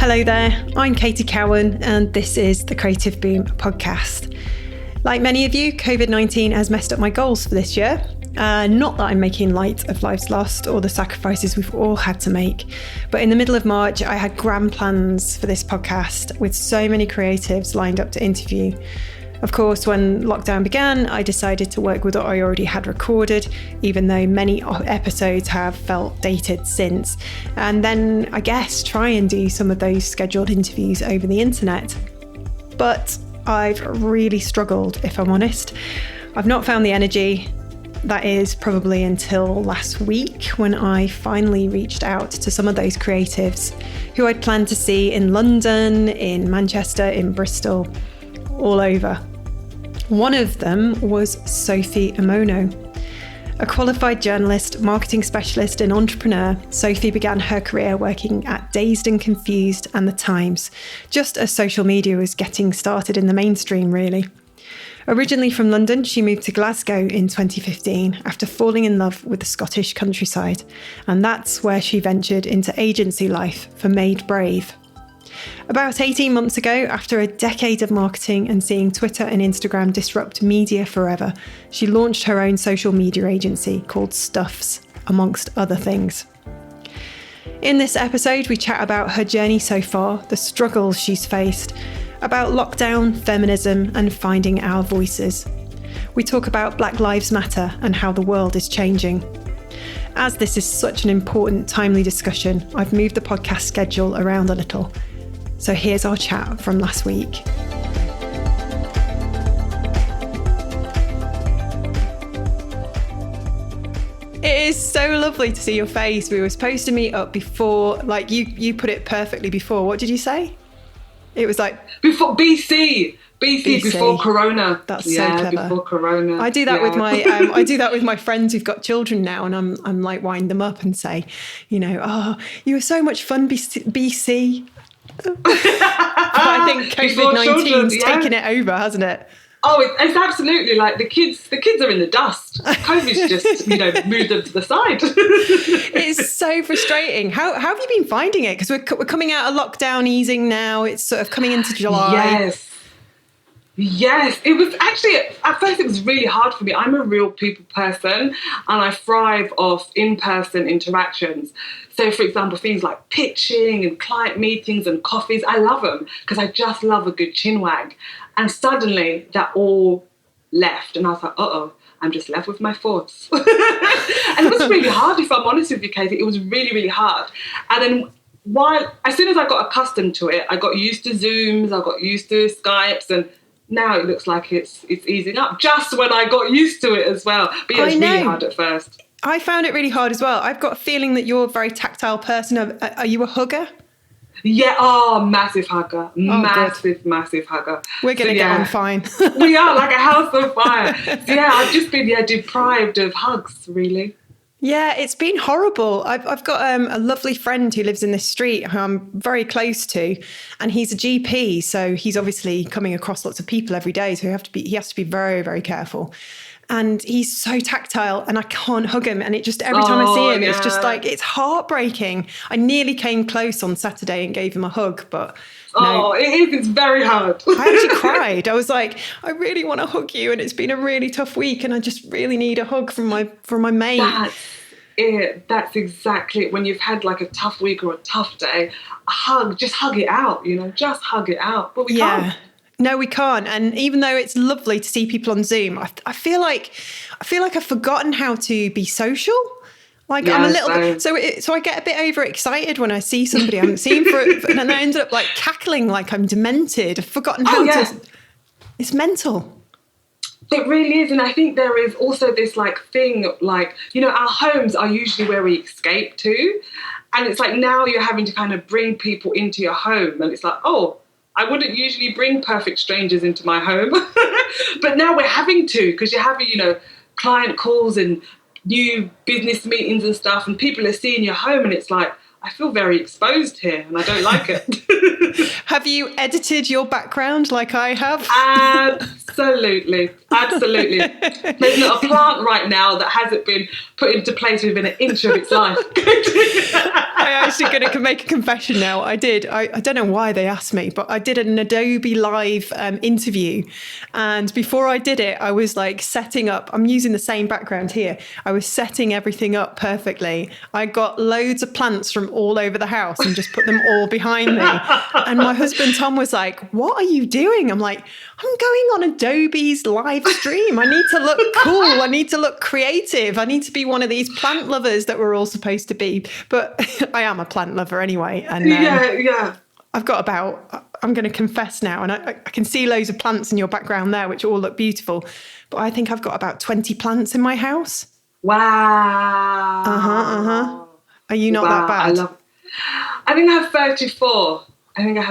Hello there, I'm Katie Cowan and this is the Creative Boom podcast. Like many of you, COVID-19 has messed up my goals for this year. Not that I'm making light of lives lost or the sacrifices we've all had to make, but in the middle of March, I had grand plans for this podcast with so many creatives lined up to interview. Of course, when lockdown began, I decided to work with what I already had recorded, even though many episodes have felt dated since, and then, I guess, try and do some of those scheduled interviews over the internet. But I've really struggled, if I'm honest. I've not found the energy. That is probably until last week when I finally reached out to some of those creatives who I'd planned to see in London, in Manchester, in Bristol, all over. One of them was Sophie Amono. A qualified journalist, marketing specialist and entrepreneur, Sophie began her career working at Dazed and Confused and The Times, just as social media was getting started in the mainstream, really. Originally from London, she moved to Glasgow in 2015 after falling in love with the Scottish countryside, and that's where she ventured into agency life for Made Brave. About 18 months ago, after a decade of marketing and seeing Twitter and Instagram disrupt media forever, she launched her own social media agency called Stuffs, amongst other things. In this episode, we chat about her journey so far, the struggles she's faced, about lockdown, feminism, and finding our voices. We talk about Black Lives Matter and how the world is changing. As this is such an important, timely discussion, I've moved the podcast schedule around a little. So here's our chat from last week. It is so lovely to see your face. We were supposed to meet up before, like you put it perfectly before. What did you say? It was like... Before BC, before Corona. That's so clever. Before Corona. I do that with my I do that with my friends who've got children now, and I'm like wind them up and say, oh, you were so much fun BC. But I think COVID-19's taken it over, hasn't it? Oh, it's absolutely like the kids are in the dust. COVID's just, moved them to the side. It's so frustrating. How have you been finding it? Because we're coming out of lockdown easing now. It's sort of coming into July. Yes. It was actually, at first it was really hard for me. I'm a real people person and I thrive off in-person interactions. So, for example, things like pitching and client meetings and coffees, I love them because I just love a good chinwag. And suddenly that all left. And I was like, I'm just left with my thoughts. And it was really hard, if I'm honest with you, Katie. It was really, really hard. And then as soon as I got accustomed to it, I got used to Zooms, I got used to Skypes, and now it looks like it's easing up just when I got used to it as well. But yeah, it was really hard at first. I found it really hard as well. I've got a feeling that you're a very tactile person. Are you a hugger? Yeah, massive hugger. Massive hugger. We're going to get on fine. We are like a house on fire. So yeah, I've just been deprived of hugs, really. Yeah, it's been horrible. I've got a lovely friend who lives in this street who I'm very close to, and he's a GP, so he's obviously coming across lots of people every day, so he has to be very, very careful. And he's so tactile and I can't hug him. And it just, every time I see him, it's just like, it's heartbreaking. I nearly came close on Saturday and gave him a hug, but no. It is. It's very hard. I actually cried. I was like, I really want to hug you. And it's been a really tough week. And I just really need a hug from my mate. That's it. That's exactly it. When you've had like a tough week or a tough day, just hug it out, just hug it out. But we can't. No, we can't. And even though it's lovely to see people on Zoom, I feel like I've forgotten how to be social. Like I'm a little bit, so I get a bit overexcited when I see somebody I haven't seen and then I end up like cackling like I'm demented. I've forgotten how to. It's mental. It really is. And I think there is also this like thing, like, our homes are usually where we escape to. And it's like now you're having to kind of bring people into your home. And it's like, I wouldn't usually bring perfect strangers into my home, but now we're having to because you're having, client calls and new business meetings and stuff, and people are seeing your home, and it's like, I feel very exposed here, and I don't like it. Have you edited your background like I have? Absolutely. There's not a plant right now that hasn't been put into place within an inch of its life. I'm actually going to make a confession now. I don't know why they asked me, but I did an Adobe Live interview. And before I did it, I was like setting up, I'm using the same background here. I was setting everything up perfectly. I got loads of plants from all over the house and just put them all behind me. And my husband, Tom, was like, what are you doing? I'm like, I'm going on Adobe's live stream. I need to look cool. I need to look creative. I need to be one of these plant lovers that we're all supposed to be. But I am a plant lover anyway. And I've got I'm going to confess now, and I can see loads of plants in your background there, which all look beautiful. But I think I've got about 20 plants in my house. Wow. Are you not that bad? I think I have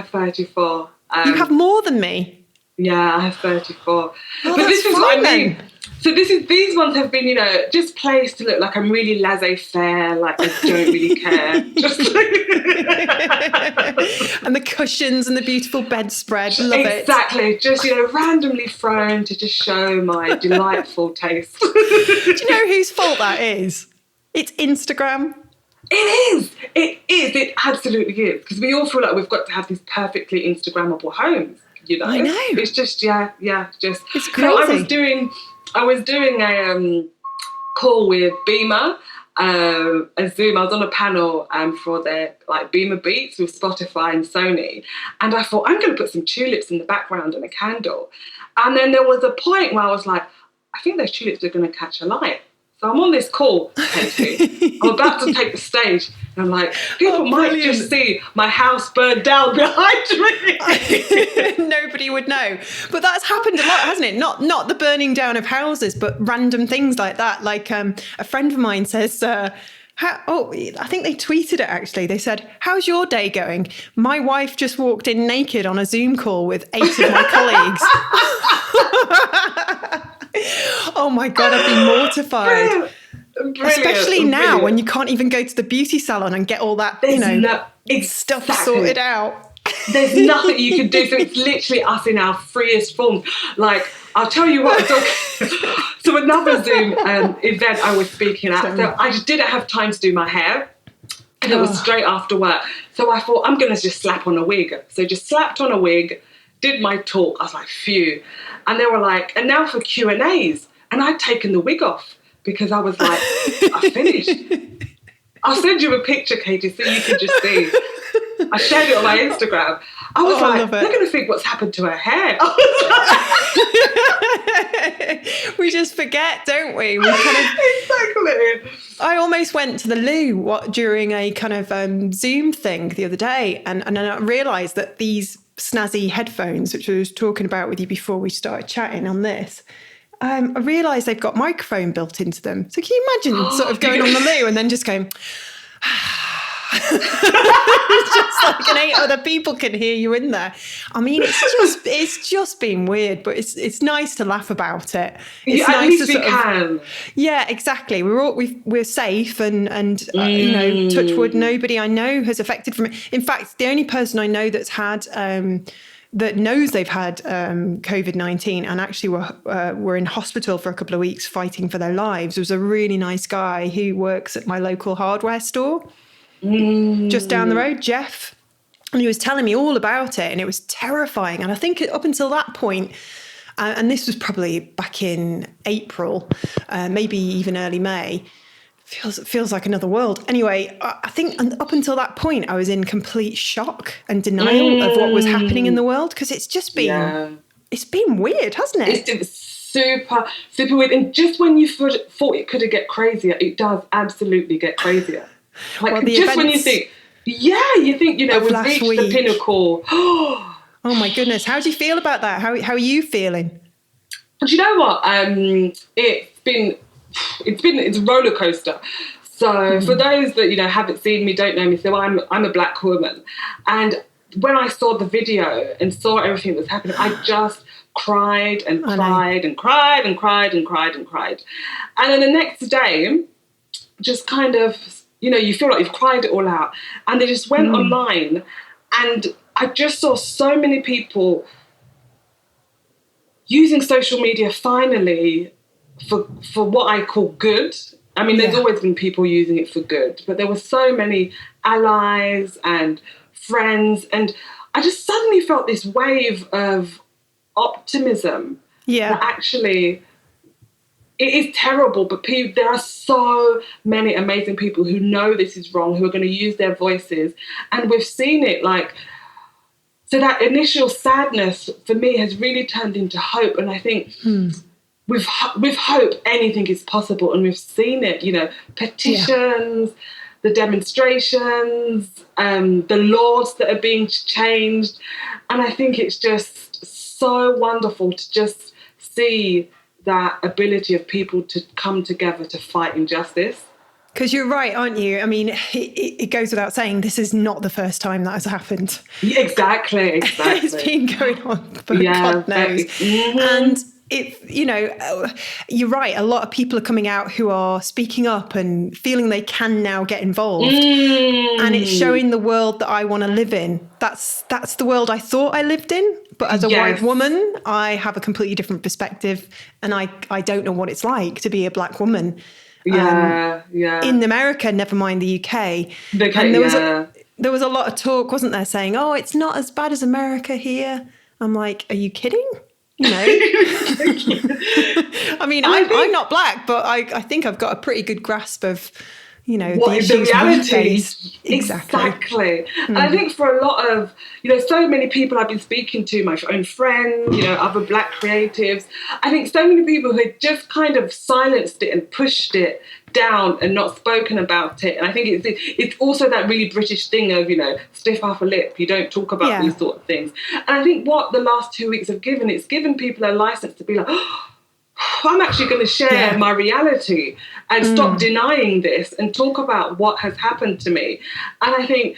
34. You have more than me? Yeah, I have 34. Oh, but this is what I mean. So these ones have been, just placed to look like I'm really laissez-faire, like I don't really care. Just and the cushions and the beautiful bedspread, love it. Exactly, just randomly thrown to just show my delightful taste. Do you know whose fault that is? It's Instagram. It is. It absolutely is. Because we all feel like we've got to have these perfectly Instagrammable homes. I know. It's just just. It's crazy. I was doing a call with Beamer, a Zoom. I was on a panel for their Beamer Beats with Spotify and Sony, and I thought I'm going to put some tulips in the background and a candle, and then there was a point where I was like, I think those tulips are going to catch a light. So I'm on this call, Katie. I'm about to take the stage, and I'm like, people might just see my house burned down behind me. Nobody would know. But that's happened a lot, hasn't it? Not the burning down of houses, but random things like that. Like a friend of mine says, I think they tweeted it actually. They said, how's your day going? My wife just walked in naked on a Zoom call with 8 of my colleagues. Oh my God, I've been mortified. Brilliant. Especially now when you can't even go to the beauty salon and get all that, stuff sorted out. There's nothing you can do. So it's literally us in our freest form. Like, I'll tell you what. So another Zoom event I was speaking at. So I just didn't have time to do my hair. And it was straight after work. So I thought, I'm going to just slap on a wig. So just slapped on a wig, did my talk. I was like, phew. And they were like, and now for Q&As. And I'd taken the wig off because I was like, I finished. I'll send you a picture, Katie, so you can just see. I shared it on my Instagram. I was like, they're going to think what's happened to her hair. We just forget, don't we? Exactly. I almost went to the loo during a kind of Zoom thing the other day, and then I realised that these snazzy headphones, which I was talking about with you before we started chatting on this, I realised they've got microphone built into them. So can you imagine sort of going on the loo and then just going... It's just like 8 other people can hear you in there. I mean, it's just been weird, but it's nice to laugh about it. It's at nice least to we can. Yeah, exactly. We're safe, and touch wood, nobody I know has affected from it. In fact, the only person I know that's had that knows they've had COVID-19 and actually were in hospital for a couple of weeks fighting for their lives was a really nice guy who works at my local hardware store. Just down the road, Jeff, and he was telling me all about it, and it was terrifying. And I think up until that point, and this was probably back in April, maybe even early May, feels like another world. Anyway, I think up until that point, I was in complete shock and denial of what was happening in the world, because it's just been it's been weird, hasn't it? It's super, super weird. And just when you thought it could get crazier, it does absolutely get crazier. Like, just when you think, you think, we've reached the pinnacle. Oh my goodness. How do you feel about that? How are you feeling? Do you know what? It's a roller coaster. So for those that, haven't seen me, don't know me, so I'm a black woman. And when I saw the video and saw everything that was happening, I just cried and cried and cried and cried and cried and cried. And then the next day, just kind of, you feel like you've cried it all out. And they just went online, and I just saw so many people using social media finally for what I call good. I mean, there's always been people using it for good, but there were so many allies and friends, and I just suddenly felt this wave of optimism that actually it is terrible, but there are so many amazing people who know this is wrong, who are going to use their voices, and we've seen it so that initial sadness for me has really turned into hope, and I think with hope, anything is possible. And we've seen it, petitions, the demonstrations, the laws that are being changed. And I think it's just so wonderful to just see that ability of people to come together to fight injustice. Because you're right, aren't you? I mean, it goes without saying, this is not the first time that has happened. Exactly. It's been going on for God knows. And you're right. A lot of people are coming out who are speaking up and feeling they can now get involved. And it's showing the world that I want to live in. That's the world I thought I lived in. But as a white woman, I have a completely different perspective. And I don't know what it's like to be a black woman. In America, never mind the UK. And there was a lot of talk, wasn't there, saying, oh, it's not as bad as America here. I'm like, are you kidding? I mean, I'm not black, but I think I've got a pretty good grasp of, what is the reality. Exactly. And I think for a lot of, so many people I've been speaking to, my own friends, other black creatives, I think so many people who had just kind of silenced it and pushed it down and not spoken about it. And I think it's also that really British thing of, stiff upper lip, you don't talk about these sort of things. And I think what the last 2 weeks have given, it's given people a license to be like, I'm actually going to share my reality and stop denying this and talk about what has happened to me. And I think,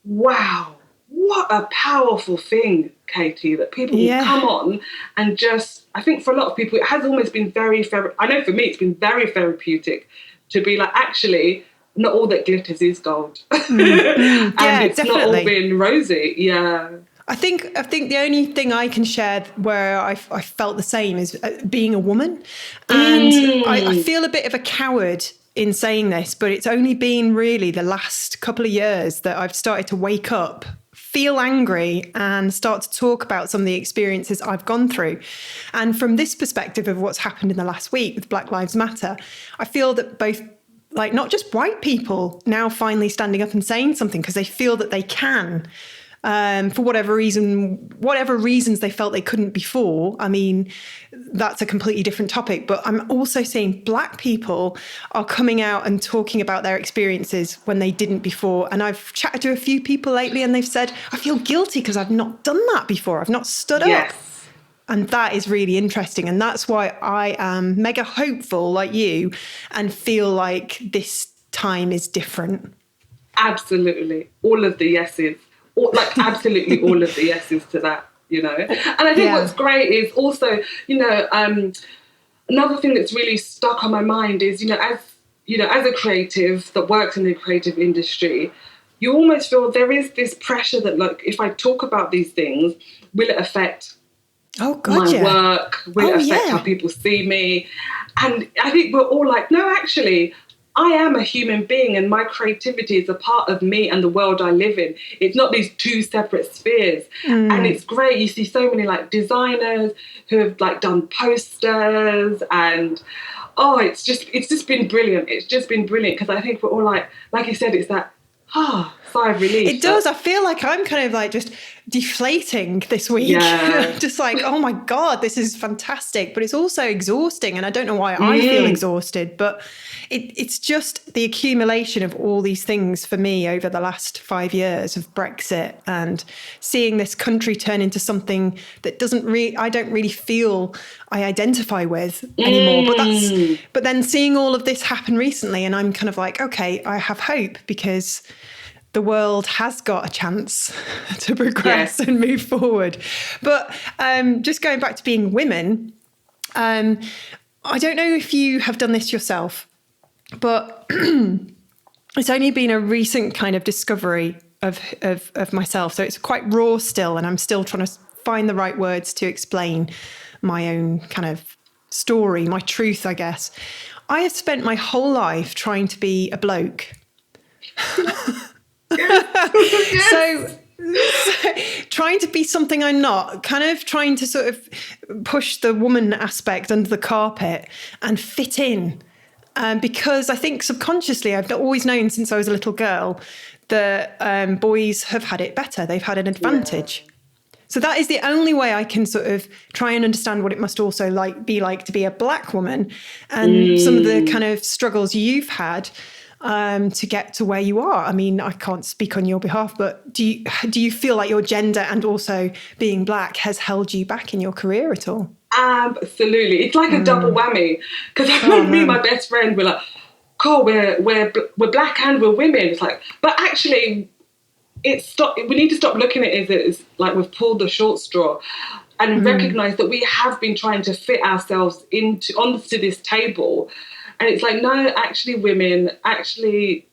wow, what a powerful thing, Katie, that people will come on and just, I think for a lot of people, it has almost been I know for me, it's been very therapeutic to be like, actually, not all that glitters is gold. And it's definitely not all been rosy. I think the only thing I can share where I felt the same is being a woman. And I feel a bit of a coward in saying this, but it's only been really the last couple of years that I've started to wake up, feel angry, and start to talk about some of the experiences I've gone through. And from this perspective of what's happened in the last week with Black Lives Matter, I feel that both, not just white people now finally standing up and saying something because they feel that they can. For whatever reasons they felt they couldn't before. I mean, that's a completely different topic. But I'm also seeing black people are coming out and talking about their experiences when they didn't before. And I've chatted to a few people lately and they've said, I feel guilty because I've not done that before. I've not stood up. And that is really interesting. And that's why I am mega hopeful like you and feel like this time is different. Absolutely. All of the yeses. Absolutely all of the yeses to that, And I think what's great is also, another thing that's really stuck on my mind is, as a creative that works in the creative industry, you almost feel there is this pressure that, if I talk about these things, will it affect my work? Will it affect how people see me? And I think we're all like, no, actually, I am a human being and my creativity is a part of me and the world I live in. It's not these two separate spheres. And it's great. You see so many designers who have done posters and, it's just been brilliant. It's just been brilliant because I think we're all like you said, it's that, sigh of relief. It does. I feel like I'm kind of just deflating this week. Just oh my God, this is fantastic. But it's also exhausting. And I don't know why I feel exhausted, but it's just the accumulation of all these things for me over the last 5 years of Brexit and seeing this country turn into something that I don't really feel I identify with anymore. But then seeing all of this happen recently and I'm kind of like, okay, I have hope because the world has got a chance to progress and move forward. But just going back to being women, I don't know if you have done this yourself, but it's only been a recent kind of discovery of myself. So it's quite raw still, and I'm still trying to find the right words to explain. my own kind of story, my truth, I guess. I have spent my whole life trying to be a bloke. Yes. So trying to be something I'm not, kind of trying to sort of push the woman aspect under the carpet and fit in. Because I think subconsciously I've always known since I was a little girl that boys have had it better. They've had an advantage. Yeah. So that is the only way I can sort of try and understand what it must also be like to be a black woman and some of the kind of struggles you've had to get to where you are. I mean, I can't speak on your behalf, but do you feel like your gender and also being black has held you back in your career at all? Absolutely. It's like a double whammy. Because me and my best friend were like, cool, we're black and we're women. It's like, but actually, we need to stop looking at it as like we've pulled the short straw and recognise that we have been trying to fit ourselves onto this table. And it's like, no, actually women, actually,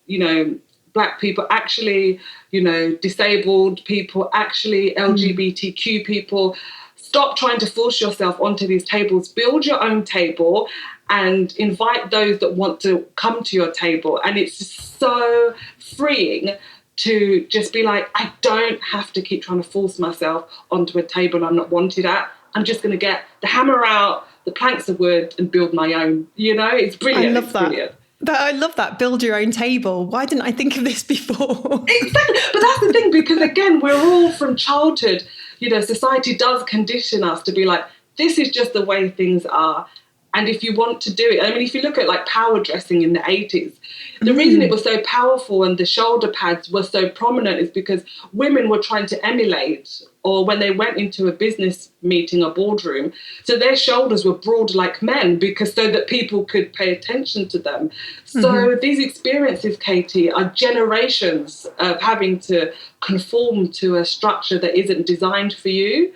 black people, actually, disabled people, actually LGBTQ people. Stop trying to force yourself onto these tables. Build your own table and invite those that want to come to your table. And it's just so freeing to just be like, I don't have to keep trying to force myself onto a table I'm not wanted at. I'm just going to get the hammer out, the planks of wood and build my own. It's brilliant. I love that. Brilliant. I love that. Build your own table. Why didn't I think of this before? Exactly. But that's the thing, because again, we're all from childhood, society does condition us to be like, this is just the way things are. And if you want to do it, I mean, if you look at like power dressing in the 80s, the reason it was so powerful and the shoulder pads were so prominent is because women were trying to emulate, or when they went into a business meeting, a boardroom, so their shoulders were broad like men so that people could pay attention to them. So these experiences, Katie, are generations of having to conform to a structure that isn't designed for you.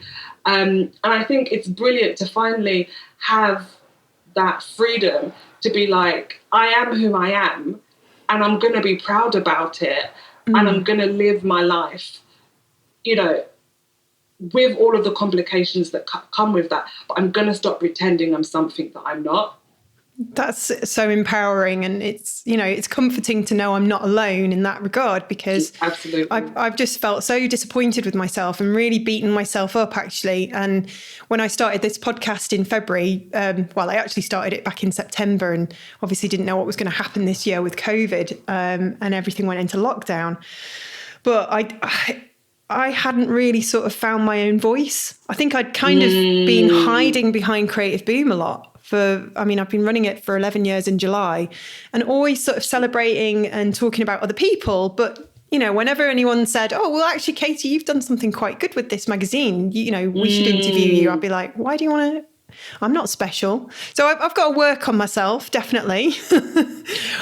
And I think it's brilliant to finally have that freedom to be like, I am who I am and I'm going to be proud about it and I'm going to live my life, with all of the complications that come with that. But I'm going to stop pretending I'm something that I'm not. That's so empowering, and it's comforting to know I'm not alone in that regard, because absolutely I've just felt so disappointed with myself and really beaten myself up, actually. And when I started this podcast in February, I actually started it back in September, and obviously didn't know what was going to happen this year with COVID, and everything went into lockdown. But I hadn't really sort of found my own voice. I think I'd kind of been hiding behind Creative Boom a lot. I've been running it for 11 years in July, and always sort of celebrating and talking about other people. But, whenever anyone said, oh, well, actually, Katie, you've done something quite good with this magazine, we should interview you. I'd be like, why do you want to? I'm not special. So I've got to work on myself, definitely.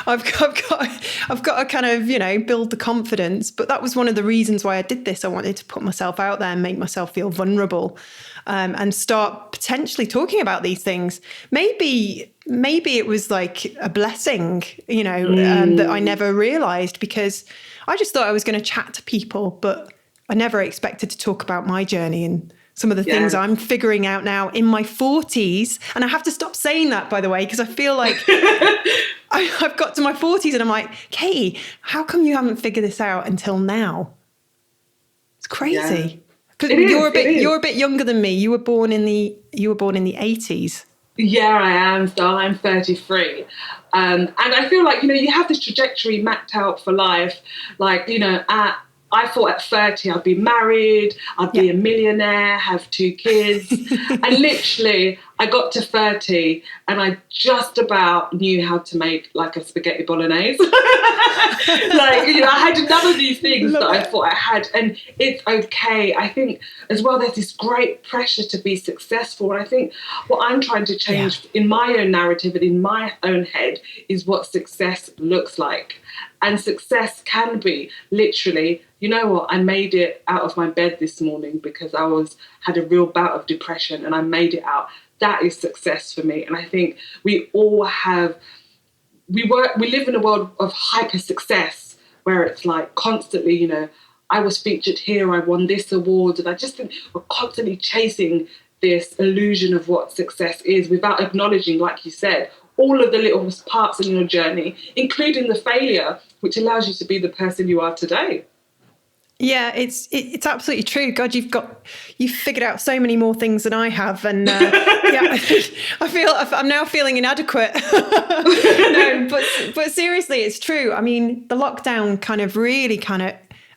I've got to kind of, build the confidence. But that was one of the reasons why I did this. I wanted to put myself out there and make myself feel vulnerable. And start potentially talking about these things. Maybe it was like a blessing, that I never realized, because I just thought I was going to chat to people, but I never expected to talk about my journey and some of the things I'm figuring out now in my 40s. And I have to stop saying that, by the way, because I feel like I've got to my 40s and I'm like, Katie, how come you haven't figured this out until now? It's crazy. Yeah. You're a bit younger than me. You were born in the 80s. Yeah, I am. So I'm 33. And I feel like, you have this trajectory mapped out for life. Like, I thought at 30 I'd be married, I'd be a millionaire, have 2 kids. And literally I got to 30 and I just about knew how to make like a spaghetti bolognese. I had none of these things that I thought I had. And it's okay. I think as well, there's this great pressure to be successful. And I think what I'm trying to change in my own narrative and in my own head is what success looks like. And success can be literally, you know what, I made it out of my bed this morning because I had a real bout of depression and I made it out. That is success for me. And I think we all we live in a world of hyper success where it's like constantly, I was featured here, I won this award. And I just think we're constantly chasing this illusion of what success is without acknowledging, like you said, all of the little parts in your journey, including the failure, which allows you to be the person you are today. Yeah, it's absolutely true. God, you've figured out so many more things than I have, and I'm now feeling inadequate. No, but seriously, it's true. I mean, the lockdown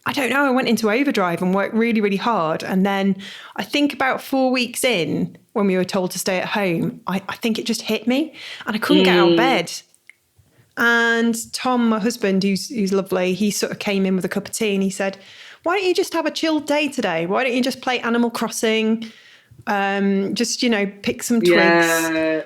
I don't know. I went into overdrive and worked really, really hard, and then I think about 4 weeks in, when we were told to stay at home, I think it just hit me, and I couldn't get out of bed. And Tom, my husband, who's lovely, he sort of came in with a cup of tea and he said, "Why don't you just have a chilled day today? Why don't you just play Animal Crossing? Just, pick some twigs." Yeah.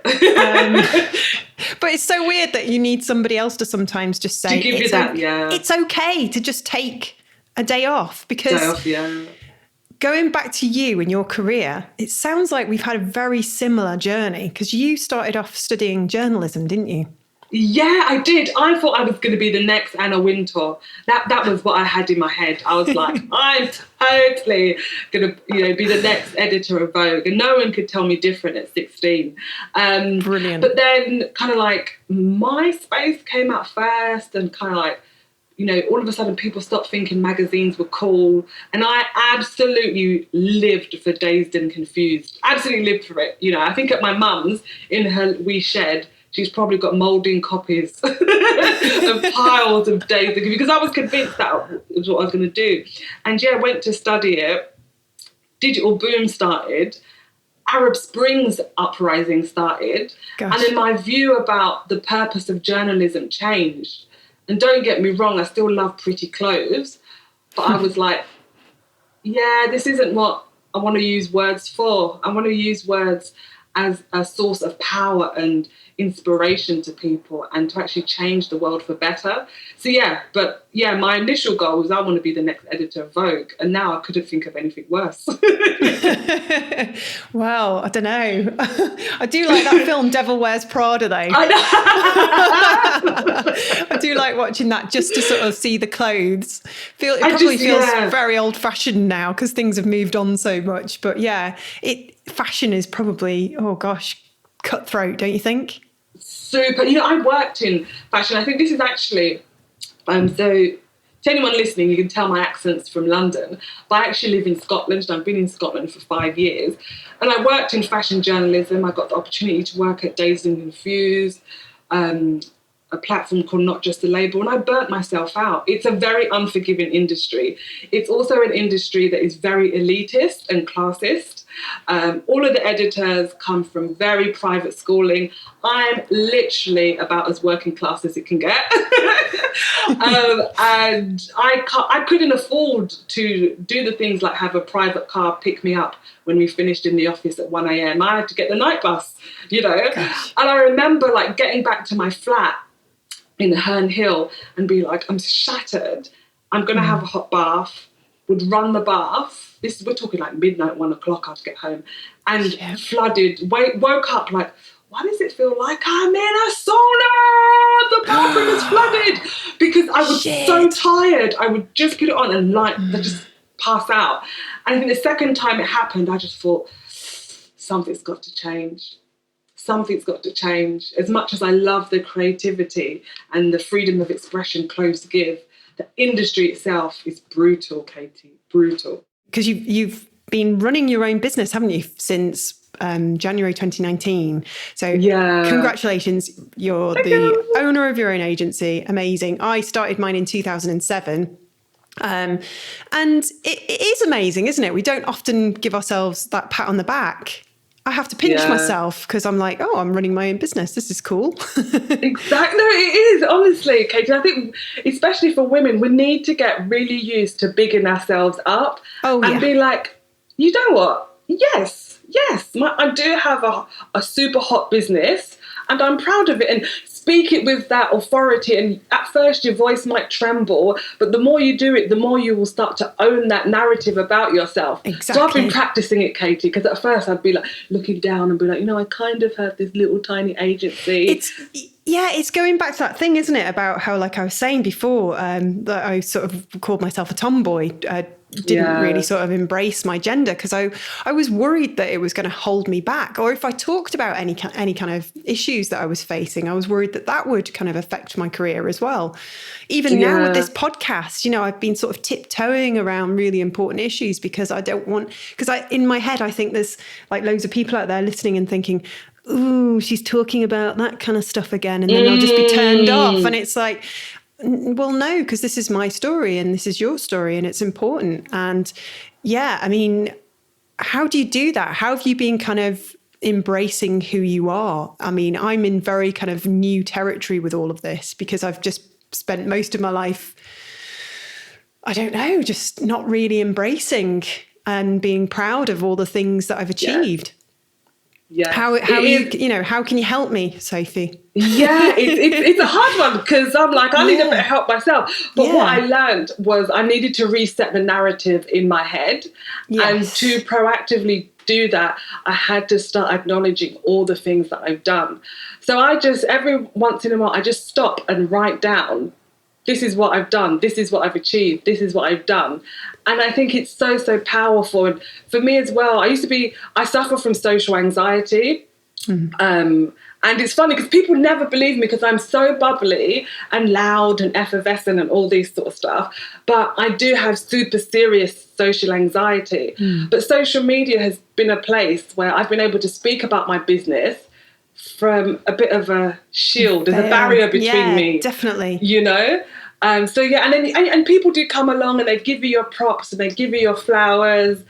But it's so weird that you need somebody else to sometimes just say, it's okay to just take a day off. Because going back to you and your career, it sounds like we've had a very similar journey, because you started off studying journalism, didn't you? Yeah, I did. I thought I was going to be the next Anna Wintour. That was what I had in my head. I was like, I'm totally going to, be the next editor of Vogue, and no one could tell me different at 16. Brilliant. But then, kind of like, MySpace came out first, and kind of like, all of a sudden people stopped thinking magazines were cool, and I absolutely lived for Dazed and Confused. Absolutely lived for it. I think at my mum's in her wee shed, she's probably got moulding copies of piles of Dazed and Confused, because I was convinced that was what I was going to do. And went to study it. Digital boom started. Arab Springs uprising started. Gosh. And then my view about the purpose of journalism changed. And don't get me wrong, I still love pretty clothes. But I was like, this isn't what I want to use words for. I want to use words as a source of power and inspiration to people, and to actually change the world for better. So my initial goal was I want to be the next editor of Vogue, and now I couldn't think of anything worse. Well, I don't know. I do like that film Devil Wears Prada, though. I know. I do like watching that just to sort of see the clothes. It probably feels very old-fashioned now because things have moved on so much. But fashion is probably, cutthroat, don't you think? Super. I worked in fashion. I think this is actually, so to anyone listening, you can tell my accent's from London, but I actually live in Scotland, and I've been in Scotland for 5 years. And I worked in fashion journalism. I got the opportunity to work at Dazed and Confused, a platform called Not Just a Label, and I burnt myself out. It's a very unforgiving industry. It's also an industry that is very elitist and classist. All of the editors come from very private schooling. I'm literally about as working class as it can get. And I couldn't afford to do the things like have a private car pick me up when we finished in the office at 1 a.m. I had to get the night bus, Gosh. And I remember getting back to my flat in Herne Hill and be like, I'm shattered. I'm going to have a hot bath, would run the bath. We're talking like midnight, 1 o'clock, I'd get home, and flooded, woke up like, why does it feel like I'm in a sauna? The bathroom is flooded. Because I was so tired. I would just put it on and just pass out. And I think the second time it happened, I just thought, something's got to change. Something's got to change. As much as I love the creativity and the freedom of expression clothes give, the industry itself is brutal, Katie, brutal. Because you've been running your own business, haven't you, since January 2019? So congratulations, you're the owner of your own agency. Amazing. I started mine in 2007. And it is amazing, isn't it? We don't often give ourselves that pat on the back. I have to pinch myself because I'm like, I'm running my own business. This is cool. Exactly. No, it is, honestly, Katie. I think, especially for women, we need to get really used to bigging ourselves up and be like, you know what? Yes, I do have a super hot business and I'm proud of it. And speak it with that authority. And at first your voice might tremble, but the more you do it, the more you will start to own that narrative about yourself. Exactly. So I've been practicing it, Katie, because at first I'd be like looking down and be like, I kind of have this little tiny agency. It's going back to that thing, isn't it? About how, like I was saying before, that I sort of called myself a tomboy didn't really sort of embrace my gender, because I was worried that it was going to hold me back. Or if I talked about any kind of issues that I was facing, I was worried that that would kind of affect my career as well. Even now with this podcast, you know, I've been sort of tiptoeing around really important issues because I don't want, because in my head, I think there's like loads of people out there listening and thinking, ooh, she's talking about that kind of stuff again. And then they'll just be turned off. And it's like, well, no, because this is my story and this is your story and it's important. And yeah, I mean, how do you do that? How have you been kind of embracing who you are? I mean, I'm in very kind of new territory with all of this because I've just spent most of my life, I don't know, just not really embracing and being proud of all the things that I've achieved. Yeah. How can you help me, Sophie? Yeah, it's a hard one because I'm like, I need a bit of help myself. But what I learned was I needed to reset the narrative in my head. And to proactively do that, I had to start acknowledging all the things that I've done. So I just, every once in a while, I just stop and write down, this is what I've done, this is what I've achieved, this is what I've done. And I think it's so, so powerful. And for me as well, I suffer from social anxiety. And it's funny because people never believe me because I'm so bubbly and loud and effervescent and all these sort of stuff. But I do have super serious social anxiety. But social media has been a place where I've been able to speak about my business from a bit of a shield. There's a barrier between me. Definitely. You know? So yeah, and then and people do come along and they give you your props and they give you your flowers,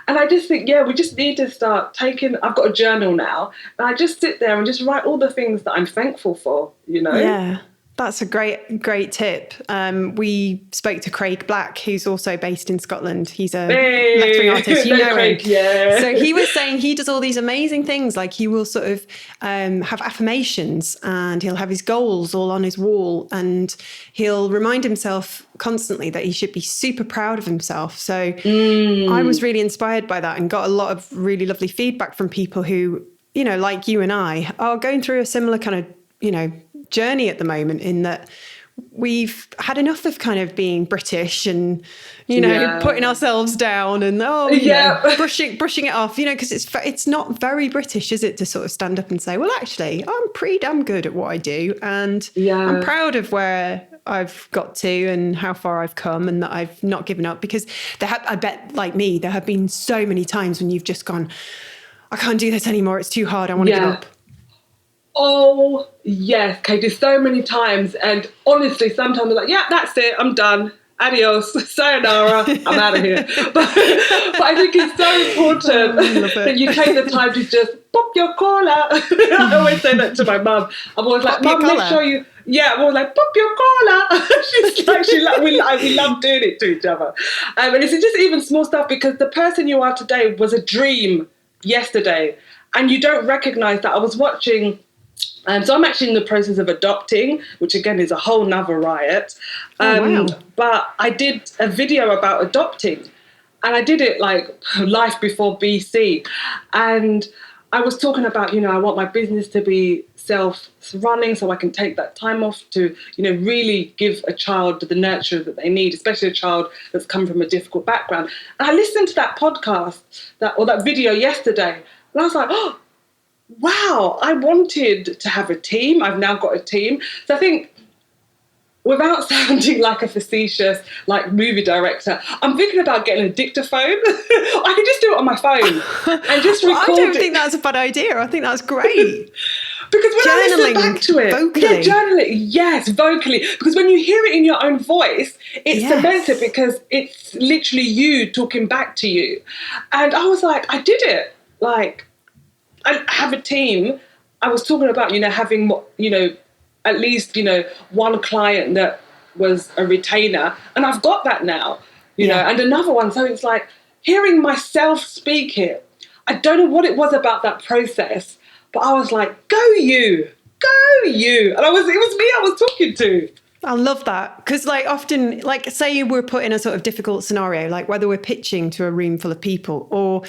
and I just think we just need to start taking. I've got a journal now, and I just sit there and just write all the things that I'm thankful for. You know. Yeah. That's a great tip. We spoke to Craig Black, who's also based in Scotland. He's a lettering artist. You know Craig, him. Yeah. So he was saying he does all these amazing things. Like he will sort of have affirmations and he'll have his goals all on his wall and he'll remind himself constantly that he should be super proud of himself. So I was really inspired by that and got a lot of really lovely feedback from people who, you know, like you and I are going through a similar kind of, you know, journey at the moment, in that we've had enough of kind of being British and, you know, putting ourselves down and brushing it off, you know, because it's not very British, is it, to sort of stand up and say, well, actually, I'm pretty damn good at what I do and I'm proud of where I've got to and how far I've come and that I've not given up. Because I bet, like me, there have been so many times when you've just gone, I can't do this anymore, it's too hard, I want to give up. Oh, yes, Katie, so many times. And honestly, sometimes I'm like, yeah, that's it, I'm done. Adios, sayonara, I'm out of here. But I think it's so important that you take the time to just pop your collar. I always say that to my mum. I'm always like, Mum, make sure you... Yeah, I'm always like, pop your collar. She's like, we love doing it to each other. And it's just even small stuff, because the person you are today was a dream yesterday. And you don't recognise that. I was watching... so I'm actually in the process of adopting, which again is a whole nother riot. Wow. But I did a video about adopting, and I did it like life before BC. And I was talking about, you know, I want my business to be self-running so I can take that time off to, you know, really give a child the nurture that they need, especially a child that's come from a difficult background. And I listened to that podcast, that video yesterday, and I was like, oh, wow, I wanted to have a team. I've now got a team. So I think, without sounding like a facetious, like movie director, I'm thinking about getting a dictaphone. I can just do it on my phone and just record I don't think that's a bad idea. I think that's great. Because when I listen back to it, vocally. Yes, vocally. Because when you hear it in your own voice, it's cemented, because it's literally you talking back to you. And I was like, I did it. Like, I have a team. I was talking about, you know, having, you know, at least, you know, one client that was a retainer, and I've got that now, you know, and another one. So it's like hearing myself speak it. I don't know what it was about that process, but I was like, go you. And it was me I was talking to. I love that, because like often, like say we're put in a sort of difficult scenario, like whether we're pitching to a room full of people or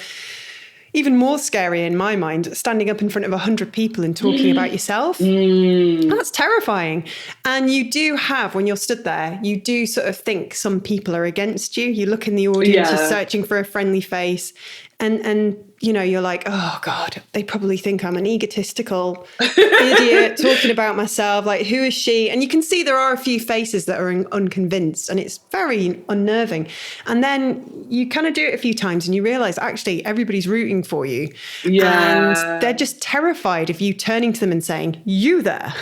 even more scary in my mind, standing up in front of 100 people and talking about yourself. That's terrifying. And you do have, when you're stood there, you do sort of think some people are against you. You look in the audience, you're searching for a friendly face. And you know, you're like, oh God, they probably think I'm an egotistical idiot talking about myself. Like, who is she? And you can see there are a few faces that are unconvinced, and it's very unnerving. And then you kind of do it a few times and you realize actually everybody's rooting for you. Yeah. And they're just terrified of you turning to them and saying, you there.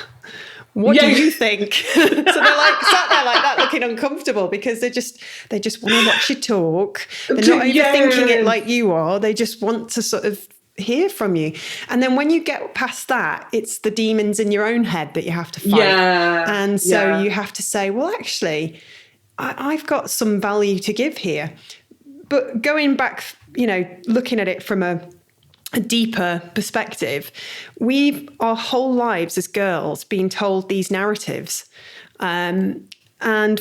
What do you think? So they're like sat there like that, looking uncomfortable, because they just want to watch you talk. They're not overthinking it like you are. They just want to sort of hear from you. And then when you get past that, it's the demons in your own head that you have to fight. And so you have to say, well, actually, I've got some value to give here. But going back, you know, looking at it from a deeper perspective, we've our whole lives as girls been told these narratives, and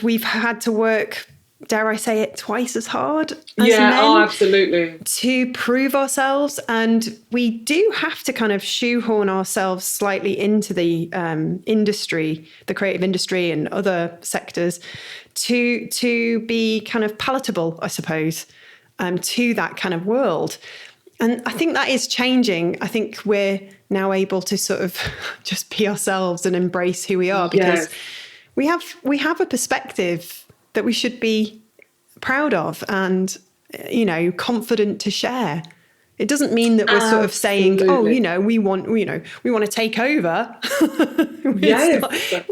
we've had to work, dare I say it, twice as hard as men absolutely, to prove ourselves. And we do have to kind of shoehorn ourselves slightly into the industry, the creative industry and other sectors, to be kind of palatable, I suppose, to that kind of world. And I think that is changing. I think we're now able to sort of just be ourselves and embrace who we are, because we have a perspective that we should be proud of and, you know, confident to share. It doesn't mean that we're sort of saying, oh, you know, we want to take over.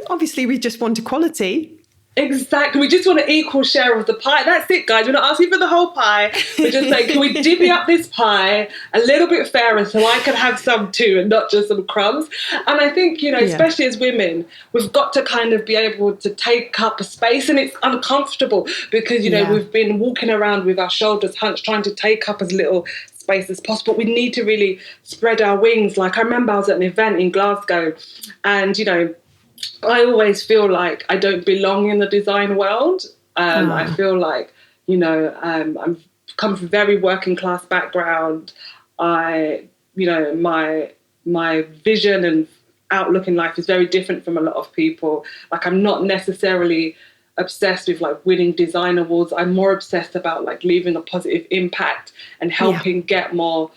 Obviously, we just want equality. Exactly. We just want an equal share of the pie. That's it, guys. We're not asking for the whole pie. We're just saying, can we divvy up this pie a little bit fairer so I can have some too and not just some crumbs? And I think, you know, especially as women, we've got to kind of be able to take up a space, and it's uncomfortable because, you know, we've been walking around with our shoulders hunched, trying to take up as little space as possible. We need to really spread our wings. Like, I remember I was at an event in Glasgow, and, you know, I always feel like I don't belong in the design world. I feel like, you know, I'm come from a very working class background. You know, my vision and outlook in life is very different from a lot of people. Like, I'm not necessarily obsessed with like winning design awards. I'm more obsessed about like leaving a positive impact and helping get more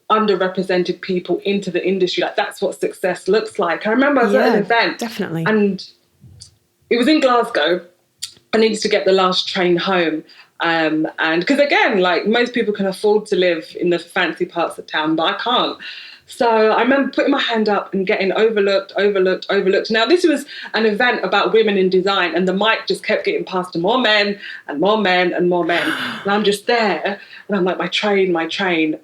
underrepresented people into the industry. Like, that's what success looks like. I remember I was at an event, definitely, and it was in Glasgow. I needed to get the last train home, and because again, like, most people can afford to live in the fancy parts of town, but I can't. So I remember putting my hand up and getting overlooked. Now, this was an event about women in design, and the mic just kept getting passed to more men and more men and more men. And I'm just there, and I'm like, my train.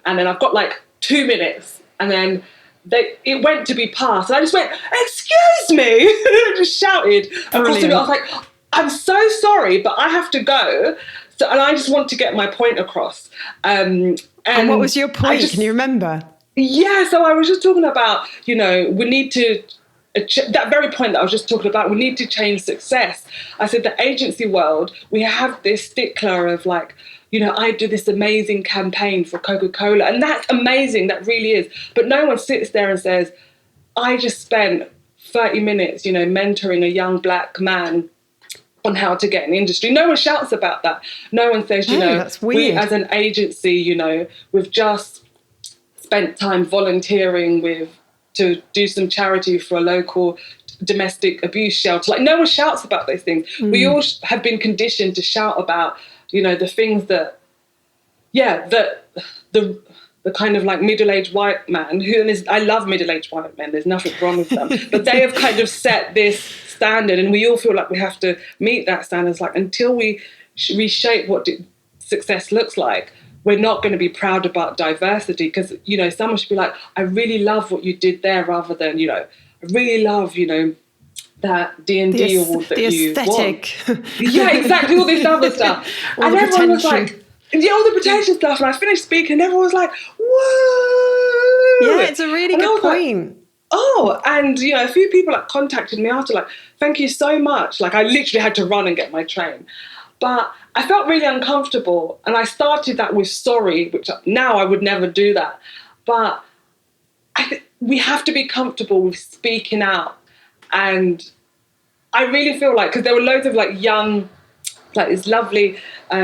And then I've got like 2 minutes, and then it went to be passed, and I just went, excuse me, I just shouted across the room. I was like, I'm so sorry, but I have to go. So, and I just want to get my point across. And what was your point? Can you remember? Yeah, so I was just talking about, you know, we need to, that very point that I was just talking about, we need to change success. I said the agency world, we have this stickler of like, you know, I do this amazing campaign for Coca-Cola, and that's amazing, that really is. But no one sits there and says, I just spent 30 minutes, you know, mentoring a young black man on how to get an industry. No one shouts about that. No one says, you know, we as an agency, you know, we've just spent time volunteering to do some charity for a local domestic abuse shelter. Like, no one shouts about those things. We all have been conditioned to shout about, you know, the things that, the kind of like middle-aged white man I love middle-aged white men, there's nothing wrong with them, but they have kind of set this standard, and we all feel like we have to meet that standard. It's like, until we reshape what success looks like, we're not going to be proud about diversity, because, you know, someone should be like, I really love what you did there, rather than, you know, I really love, you know, that D&D award that you won. Yeah, exactly, all this other stuff. And everyone was like, all the potential stuff. And I finished speaking, and everyone was like, whoa. Yeah, it's a really good point. Like, oh, and, you know, a few people like contacted me after, like, thank you so much. Like, I literally had to run and get my train. But I felt really uncomfortable. And I started that with sorry, which now I would never do that. But we have to be comfortable with speaking out. And I really feel like, because there were loads of like young, like this lovely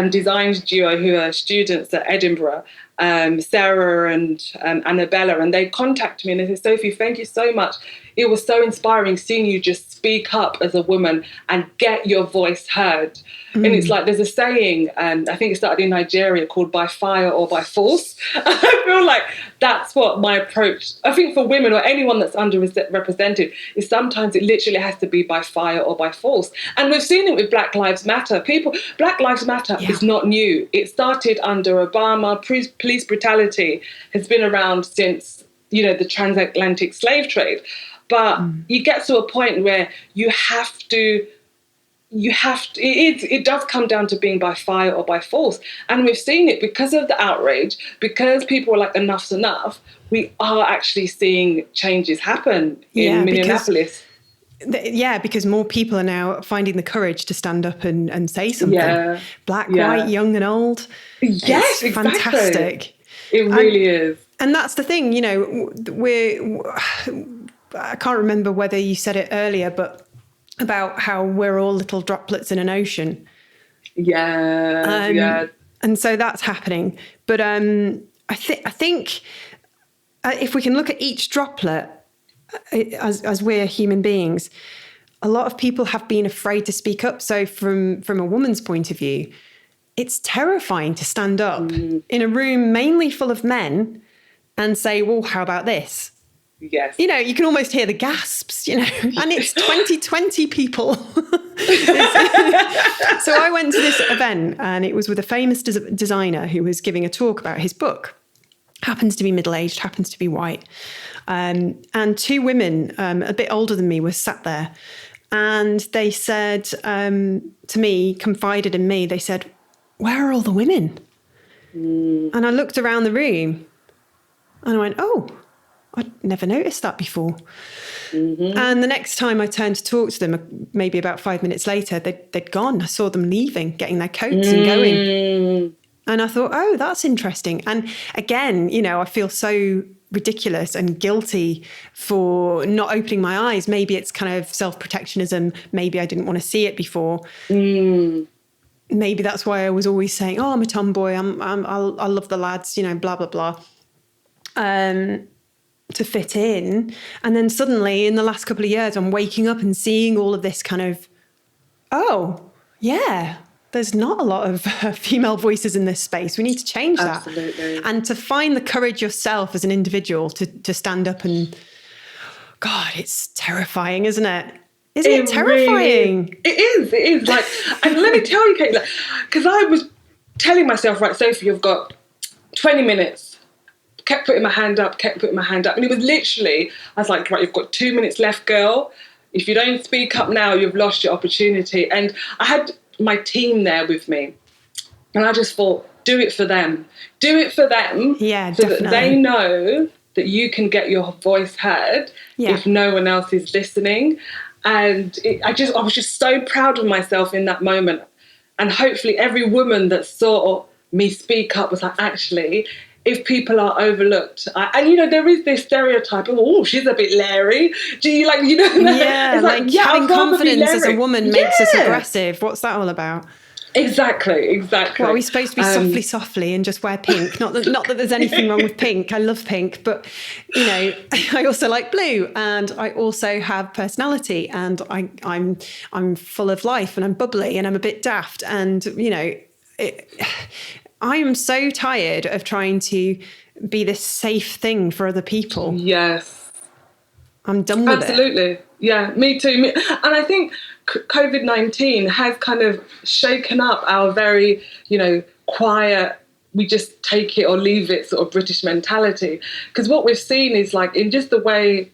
design duo who are students at Edinburgh, Sarah and Annabella, and they contacted me and they said, Sophie, thank you so much. It was so inspiring seeing you just speak up as a woman and get your voice heard. And it's like, there's a saying, and I think it started in Nigeria, called by fire or by force. I feel like that's what my approach, I think for women or anyone that's underrepresented, is sometimes it literally has to be by fire or by force. And we've seen it with Black Lives Matter. Black Lives Matter is not new. It started under Obama. Police brutality has been around since, the transatlantic slave trade. But you get to a point where it does come down to being by fire or by force. And we've seen it because of the outrage, because people are like, enough's enough. We are actually seeing changes happen in Minneapolis. Because more people are now finding the courage to stand up and say something. Yeah. Black, white, young and old. Yes, it's fantastic. It really is. And that's the thing, I can't remember whether you said it earlier, but about how we're all little droplets in an ocean. Yeah. And so that's happening. But I think if we can look at each droplet as we're human beings, a lot of people have been afraid to speak up. So from a woman's point of view, it's terrifying to stand up in a room mainly full of men and say, well, how about this? Yes. You can almost hear the gasps, and it's 2020 people. So I went to this event and it was with a famous designer who was giving a talk about his book. Happens to be middle-aged, happens to be white. And two women a bit older than me were sat there. And they said to me, confided in me, they said, where are all the women? And I looked around the room and I went, oh, I'd never noticed that before. And the next time I turned to talk to them, maybe about 5 minutes later, they'd gone. I saw them leaving, getting their coats and going. And I thought, oh, that's interesting. And again, I feel so ridiculous and guilty for not opening my eyes. Maybe it's kind of self-protectionism. Maybe I didn't want to see it before. Maybe that's why I was always saying, oh, I'm a tomboy. I love the lads, blah, blah, blah. To fit in. And then suddenly in the last couple of years, I'm waking up and seeing all of this kind of, oh, yeah, there's not a lot of female voices in this space. We need to change that. Absolutely. And to find the courage yourself as an individual to stand up and, God, it's terrifying, isn't it? Isn't it terrifying? Really, it is. Like, and let me tell you, Kate, because I was telling myself, right, Sophie, you've got 20 minutes. Kept putting my hand up. And it was literally, I was like, right, you've got 2 minutes left, girl. If you don't speak up now, you've lost your opportunity. And I had my team there with me. And I just thought, do it for them. Do it for them. Yeah, so definitely. that they know that you can get your voice heard if no one else is listening. And I was just so proud of myself in that moment. And hopefully every woman that saw me speak up was like, actually, if people are overlooked, there is this stereotype of, oh, she's a bit leery. Do you Yeah, it's having confidence as a woman makes us aggressive. What's that all about? Exactly. Well, are we supposed to be softly and just wear pink? Not that there's anything wrong with pink. I love pink, but I also like blue, and I also have personality, and I'm full of life, and I'm bubbly, and I'm a bit daft, and I am so tired of trying to be this safe thing for other people. Yes. I'm done with it. Absolutely. Yeah, me too. And I think COVID-19 has kind of shaken up our very, quiet, we just take it or leave it sort of British mentality. Because what we've seen is like in just the way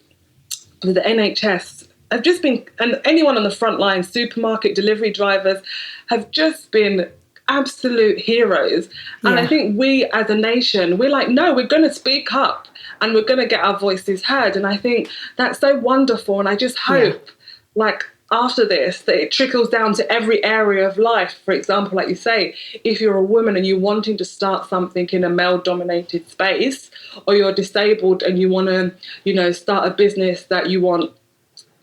the NHS have just been, and anyone on the front line, supermarket delivery drivers, have just been absolute heroes. And I think we as a nation, we're like, no, we're going to speak up and we're going to get our voices heard. And I think that's so wonderful. And I just hope like after this, that it trickles down to every area of life. For example, like you say, if you're a woman and you're wanting to start something in a male-dominated space, or you're disabled and you want to, you know, start a business that you want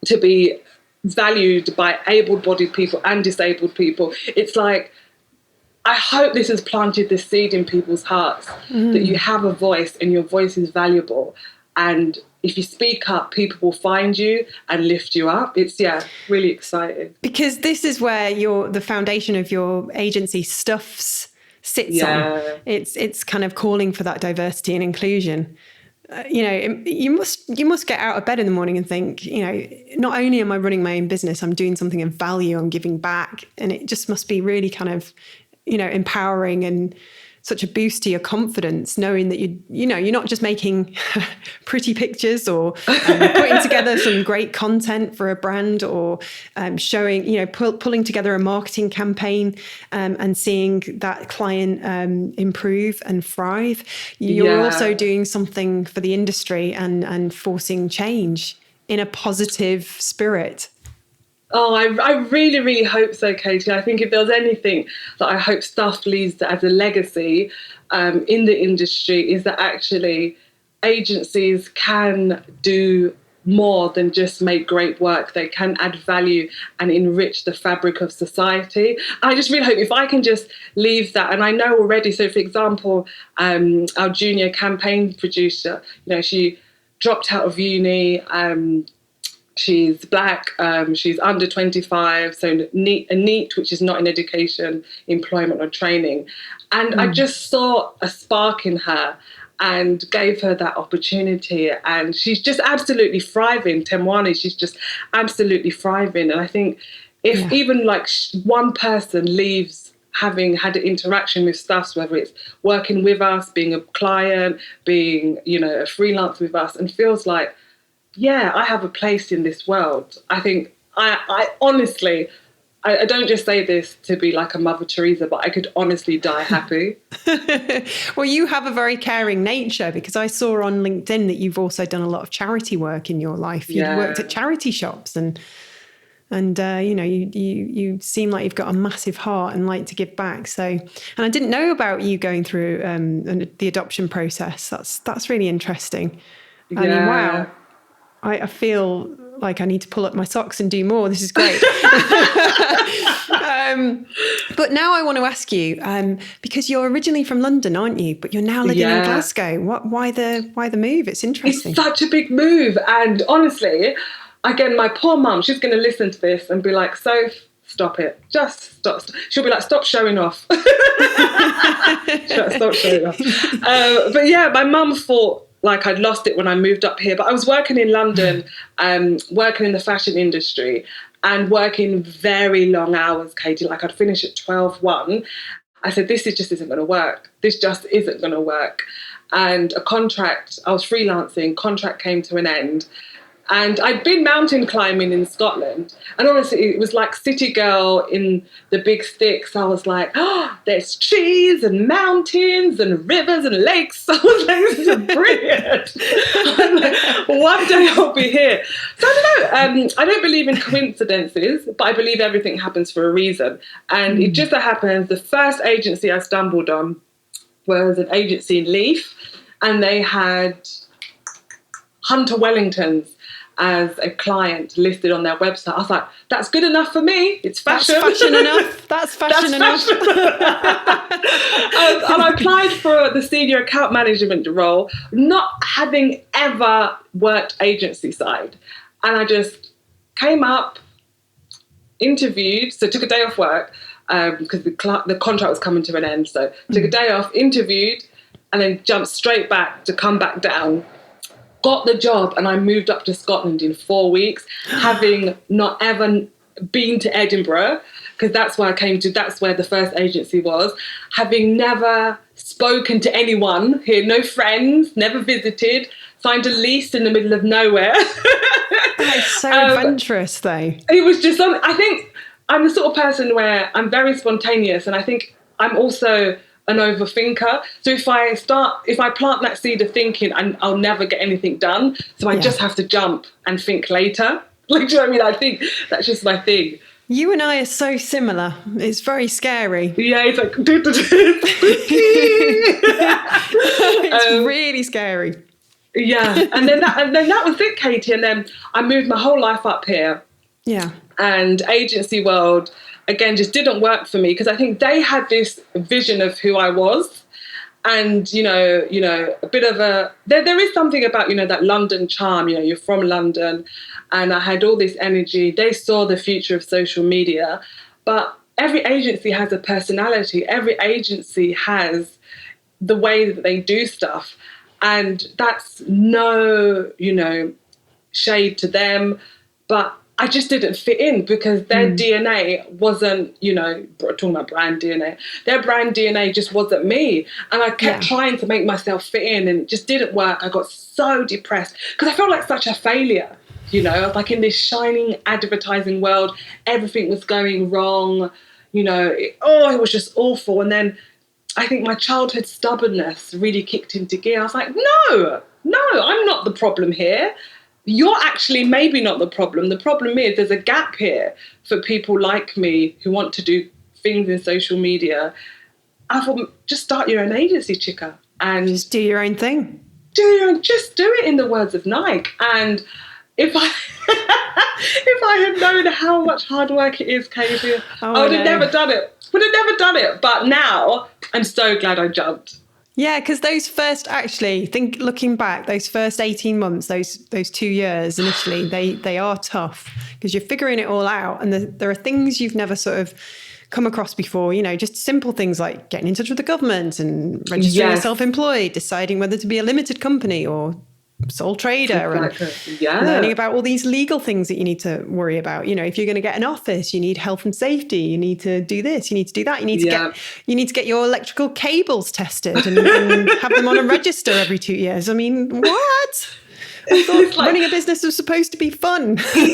to be valued by able-bodied people and disabled people, it's like, I hope this has planted this seed in people's hearts that you have a voice and your voice is valuable. And if you speak up, people will find you and lift you up. It's, really exciting. Because this is where the foundation of your agency sits on. It's kind of calling for that diversity and inclusion. You know, you must get out of bed in the morning and think, you know, not only am I running my own business, I'm doing something of value, I'm giving back. And it just must be really kind of, you know, empowering and such a boost to your confidence, knowing that you're not just making pretty pictures or putting together some great content for a brand or showing, you know, pulling together a marketing campaign and seeing that client improve and thrive. You're also doing something for the industry and forcing change in a positive spirit. Oh, I really, really hope so, Katie. I think if there's anything that I hope Stuff leaves as a legacy in the industry, is that actually agencies can do more than just make great work. They can add value and enrich the fabric of society. I just really hope if I can just leave that, and I know already, so for example, our junior campaign producer, you know, she dropped out of uni, she's Black, she's under 25, so NEET, which is not in education, employment or training. And I just saw a spark in her and gave her that opportunity. And she's just absolutely thriving. Temwani, she's just absolutely thriving. And I think if even like one person leaves having had an interaction with Stuffs, whether it's working with us, being a client, being, you know, a freelance with us, and feels like, I have a place in this world. I think I honestly, I don't just say this to be like a Mother Teresa, but I could honestly die happy. Well, you have a very caring nature, because I saw on LinkedIn that you've also done a lot of charity work in your life. You've worked at charity shops and you know, you seem like you've got a massive heart and like to give back. So, and I didn't know about you going through the adoption process. That's really interesting. I mean, wow. I feel like I need to pull up my socks and do more. This is great. But now I want to ask you, because you're originally from London, aren't you? But you're now living in Glasgow. Why the move? It's interesting. It's such a big move. And honestly, again, my poor mum, she's going to listen to this and be like, Soph, stop it. Just stop. She'll be like, stop showing off. Stop showing off. But yeah, my mum thought like I'd lost it when I moved up here. But I was working in London, working in the fashion industry and working very long hours, Katie. Like I'd finish at 12:01. I said, this just isn't going to work. This just isn't going to work. And a contract, I was freelancing, contract came to an end. And I'd been mountain climbing in Scotland. And honestly, it was like city girl in the big sticks. I was like, oh, there's trees and mountains and rivers and lakes. I was like, this is brilliant. I'm like, one day I'll be here. So I don't know. I don't believe in coincidences, but I believe everything happens for a reason. And it just so happens the first agency I stumbled on was an agency in Leith. And they had Hunter Wellingtons as a client listed on their website. I was like, that's good enough for me. It's fashion. That's fashion enough. That's fashion enough. And I applied for the senior account management role, not having ever worked agency side. And I just came up, interviewed, so took a day off work because the contract was coming to an end. So took a day off, interviewed, and then jumped straight back to come back down. Got the job, and I moved up to Scotland in 4 weeks, having not ever been to Edinburgh, because that's where the first agency was, having never spoken to anyone here, no friends, never visited, signed a lease in the middle of nowhere. That's so adventurous, though. It was just something. I think I'm the sort of person where I'm very spontaneous, and I think I'm also an overthinker. So if I plant that seed of thinking, I'll never get anything done. So I just have to jump and think later. Like, do you know what I mean? I think that's just my thing. You and I are so similar. It's very scary. Yeah, it's like, It's really scary. Yeah, and then that was it, Katie. And then I moved my whole life up here. Yeah. And agency world, again, just didn't work for me because I think they had this vision of who I was. And, you know, a bit of there is something about, that London charm, you're from London, and I had all this energy. They saw the future of social media, but every agency has a personality. Every agency has the way that they do stuff. And that's no, shade to them, but I just didn't fit in because their DNA wasn't, talking about brand DNA, their brand DNA just wasn't me. And I kept trying to make myself fit in and it just didn't work. I got so depressed because I felt like such a failure, I was like in this shining advertising world, everything was going wrong, it was just awful. And then I think my childhood stubbornness really kicked into gear. I was like, no, I'm not the problem here. You're actually maybe not the problem. The problem is there's a gap here for people like me who want to do things in social media. I thought, just start your own agency, chica. And just do your own thing. Just do it, in the words of Nike. And if I had known how much hard work it is, Katie, I would have never done it. But now I'm so glad I jumped. Yeah, because those first, looking back, those first 18 months, those 2 years initially, they are tough because you're figuring it all out. And there are things you've never sort of come across before, just simple things like getting in touch with the government and registering as self-employed, deciding whether to be a limited company or sole trader, and learning about all these legal things that you need to worry about. If you're going to get an office, you need health and safety, you need to do this, you need to do that, you need to get your electrical cables tested and have them on a register every 2 years. I mean, what? I thought running a business was supposed to be fun. Exactly.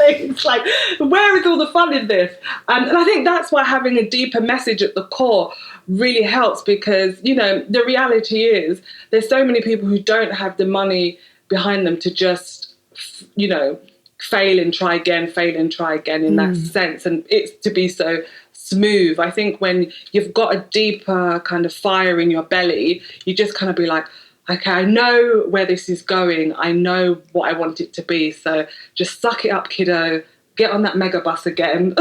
It's like, where is all the fun in this? And I think that's why having a deeper message at the core really helps because, the reality is there's so many people who don't have the money behind them to just, fail and try again in that sense. And it's to be so smooth. I think when you've got a deeper kind of fire in your belly, you just kind of be like, okay, I know where this is going. I know what I want it to be. So just suck it up, kiddo. Get on that mega bus again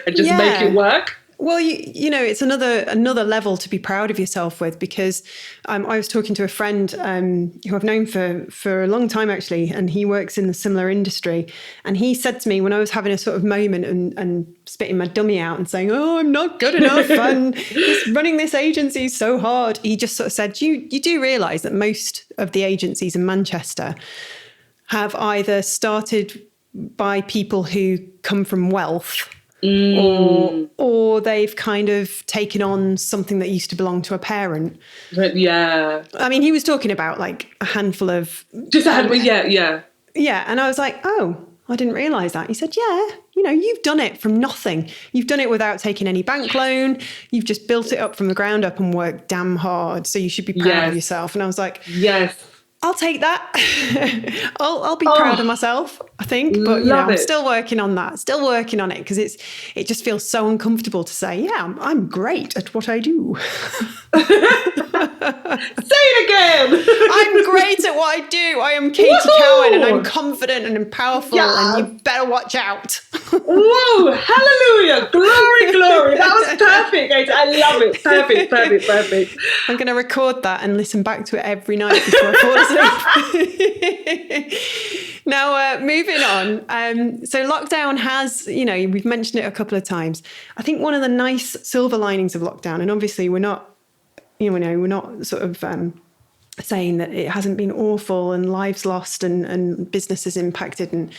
and just make it work. Well, it's another level to be proud of yourself with because I was talking to a friend who I've known for a long time, actually, and he works in the similar industry. And he said to me when I was having a sort of moment and spitting my dummy out and saying, oh, I'm not good enough and running this agency is so hard. He just sort of said, you do realise that most of the agencies in Manchester have either started by people who come from wealth or they've kind of taken on something that used to belong to a parent. Yeah. I mean, he was talking about like a handful of... Just a handful, yeah. Yeah, and I was like, oh, I didn't realise that. He said, yeah, you've done it from nothing. You've done it without taking any bank loan. You've just built it up from the ground up and worked damn hard. So you should be proud of yourself. And I was like, yes. I'll take that. I'll be proud of myself, I think. But I'm still working on that. Still working on it because it just feels so uncomfortable to say, yeah, I'm great at what I do. Say it again. I'm great at what I do. I am Katie Cowan and I'm confident and I'm powerful and you better watch out. Whoa, hallelujah. Glory. That was perfect, Katie. I love it. Perfect. I'm going to record that and listen back to it every night before I fall asleep. Now, moving on. So lockdown has, we've mentioned it a couple of times. I think one of the nice silver linings of lockdown, and obviously we're not sort of saying that it hasn't been awful and lives lost and businesses impacted and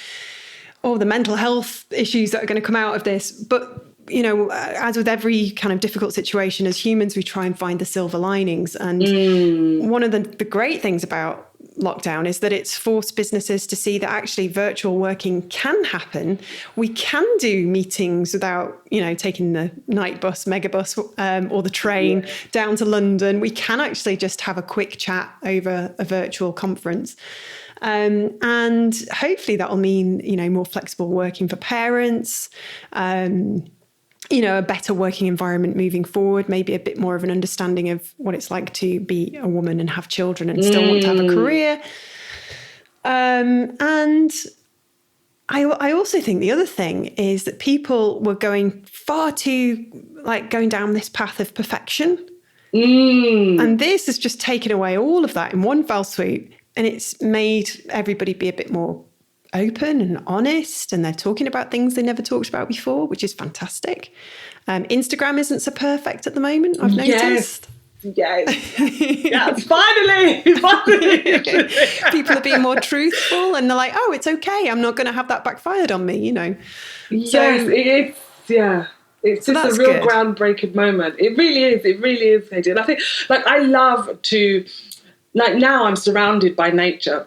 all the mental health issues that are going to come out of this. But, as with every kind of difficult situation, as humans, we try and find the silver linings. And one of the great things about lockdown is that it's forced businesses to see that actually virtual working can happen. We can do meetings without, taking the night bus, megabus, or the train down to London. We can actually just have a quick chat over a virtual conference. And hopefully that will mean, more flexible working for parents, a better working environment moving forward, maybe a bit more of an understanding of what it's like to be a woman and have children and still want to have a career. And I also think the other thing is that people were going far too, going down this path of perfection. And this has just taken away all of that in one fell swoop. And it's made everybody be a bit more open and honest, and they're talking about things they never talked about before, which is fantastic. Instagram isn't so perfect at the moment, I've noticed. Yes, finally. People are being more truthful, and they're like, oh, it's okay, I'm not going to have that backfired on me, Yes, it's just a real groundbreaking moment. It really is, Katie. And I think, I love to, now I'm surrounded by nature.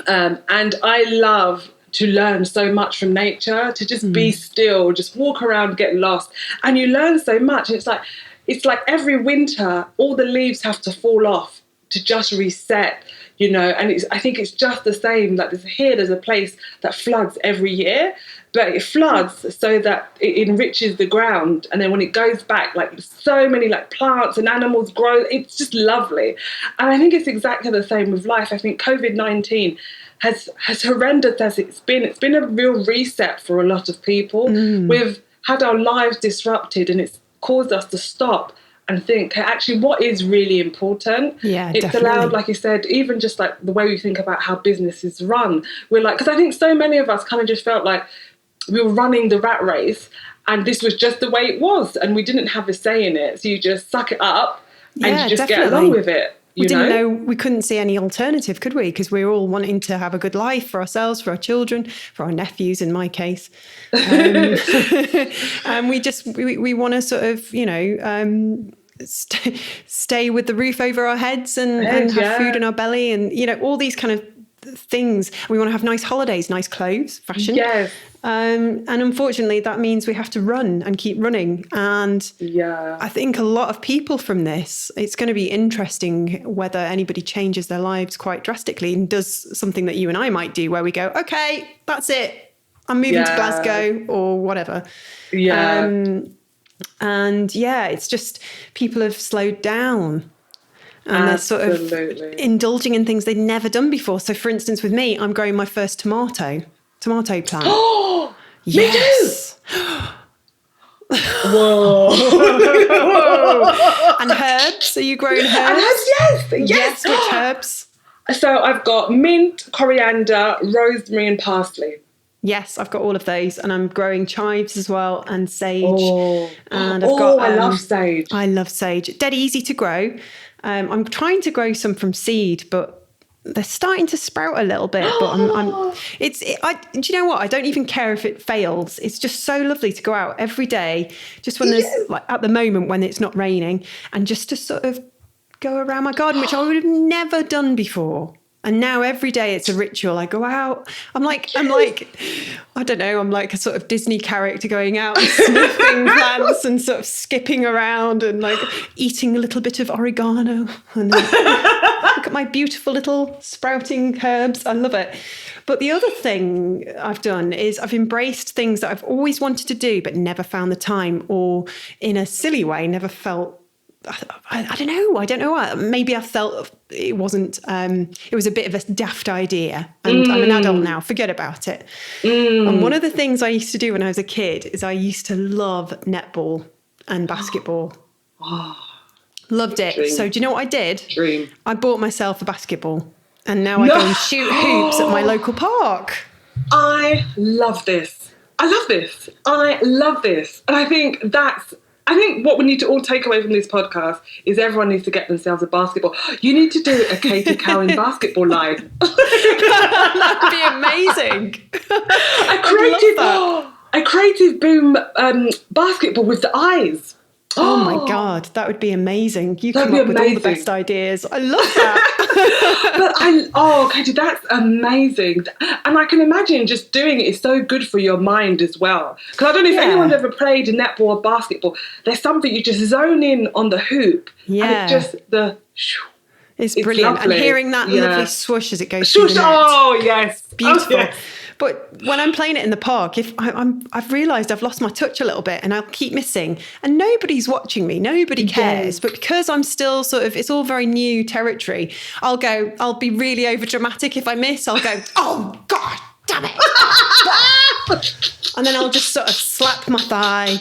And I love to learn so much from nature, to just be still, just walk around, get lost. And you learn so much. It's like every winter, all the leaves have to fall off to just reset, and I think it's just the same. There's a place that floods every year, but it floods so that it enriches the ground. And then when it goes back, so many plants and animals grow, it's just lovely. And I think it's exactly the same with life. I think COVID-19 has horrendous as it's been a real reset for a lot of people. We've had our lives disrupted, and it's caused us to stop and think, actually, what is really important? Yeah, it's definitely. allowed, like you said, even just the way we think about how businesses run. We're because I think so many of us kind of just felt like we were running the rat race, and this was just the way it was, and we didn't have a say in it. So you just suck it up and you just get along with it. We didn't know, we couldn't see any alternative, could we? Because we were all wanting to have a good life for ourselves, for our children, for our nephews, in my case. And we want to sort of, stay with the roof over our heads and have food in our belly, and, all these kind of things. We want to have nice holidays, nice clothes, fashion. Yes. And unfortunately, that means we have to run and keep running. And I think a lot of people from this, it's going to be interesting whether anybody changes their lives quite drastically and does something that you and I might do, where we go, okay, that's it, I'm moving to Glasgow or whatever. It's just people have slowed down. And they're sort of indulging in things they'd never done before. So, for instance, with me, I'm growing my first tomato plant. Oh, yes. Me too. Whoa. And herbs? Are you growing herbs? And herbs, yes. Which herbs? So I've got mint, coriander, rosemary, and parsley. Yes, I've got all of those, and I'm growing chives as well, and sage. And I love sage. I love sage. Dead easy to grow. I'm trying to grow some from seed, but they're starting to sprout a little bit. But do you know what? I don't even care if it fails. It's just so lovely to go out every day, just when there's at the moment when it's not raining, and just to sort of go around my garden, which I would have never done before. And now every day it's a ritual. I go out. I'm like, I don't know, I'm like a sort of Disney character going out and sniffing plants and sort of skipping around and eating a little bit of oregano. And look at my beautiful little sprouting herbs. I love it. But the other thing I've done is I've embraced things that I've always wanted to do but never found the time, or in a silly way, never felt. I don't know why. Maybe I felt it wasn't, it was a bit of a daft idea, and I'm an adult now, forget about it. And one of the things I used to do when I was a kid is I used to love netball and basketball. Loved it. Dream. So do you know what I did? Dream. I bought myself a basketball, and now I go and shoot hoops at my local park. I love this. And I think what we need to all take away from this podcast is everyone needs to get themselves a basketball. You need to do a Katie Cowan basketball line. That'd be amazing. A creative boom basketball with the eyes. Oh my God, that would be amazing. You That'd come be up with all the amazing. best ideas. I love that. But Katie, that's amazing. And I can imagine just doing it is so good for your mind as well. Because I don't know if anyone's ever played netball or basketball. There's something you just zone in on the hoop. Yeah. And it just, it's brilliant. lovely. And hearing that Yeah. lovely swoosh as it goes through the net. Oh, yes. Beautiful. Oh, yes. But when I'm playing it in the park, if I've realised I've lost my touch a little bit and I'll keep missing and nobody's watching me, nobody cares. Yes. But because I'm still sort of, it's all very new territory, I'll be really over dramatic if I miss. I'll go, oh God, damn it. And then I'll just sort of slap my thigh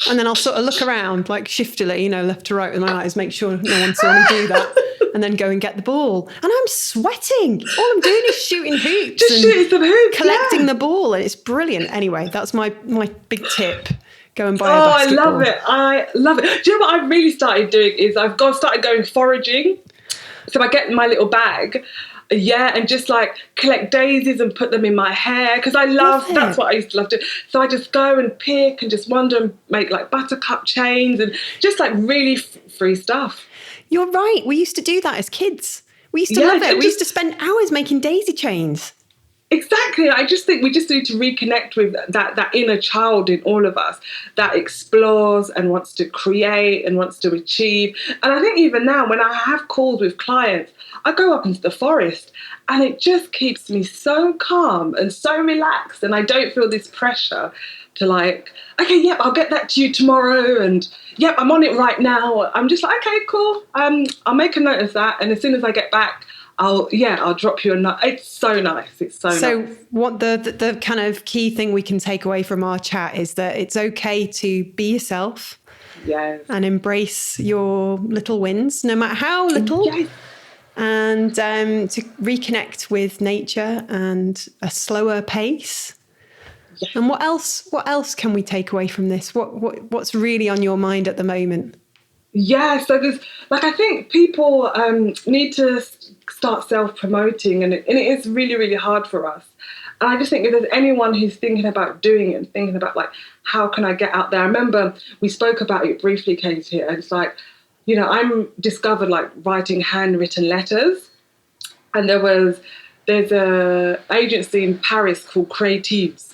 and then I'll sort of look around like shiftily, left to right with my eyes, make sure no one saw me do that. And then go and get the ball. And I'm sweating. All I'm doing is shooting hoops. Just shooting some hoops. Collecting the ball. And it's brilliant. Anyway, that's my big tip. Go and buy a I basketball. love it. I love it. Do you know what I've really started doing is started going foraging. So I get my little bag. Yeah, and just like collect daisies and put them in my hair because that's what I used to love to do. So I just go and pick and just wander and make like buttercup chains and just like really free stuff. You're right. We used to do that as kids. We used to love it. We used to spend hours making daisy chains. Exactly. I just think we just need to reconnect with that inner child in all of us that explores and wants to create and wants to achieve. And I think even now when I have calls with clients, I go up into the forest and it just keeps me so calm and so relaxed. And I don't feel this pressure to like, okay, yep, I'll get that to you tomorrow. And yep, I'm on it right now. I'm just like, okay, cool. I'll make a note of that. And as soon as I get back, I'll drop you a note. It's so nice. It's so nice. So what the kind of key thing we can take away from our chat is that it's okay to be yourself. Yes. And embrace your little wins, no matter how little. Yes. And to reconnect with nature and a slower pace. Yes. And what else can we take away from this? What's really on your mind at the moment? Yeah, so there's I think people need to start self-promoting, and it is really, really hard for us. And I just think if there's anyone who's thinking about doing it and thinking about like, how can I get out there? I remember we spoke about it briefly, Katie, and it's like, I'm discovered like writing handwritten letters, and there's a agency in Paris called Creatives.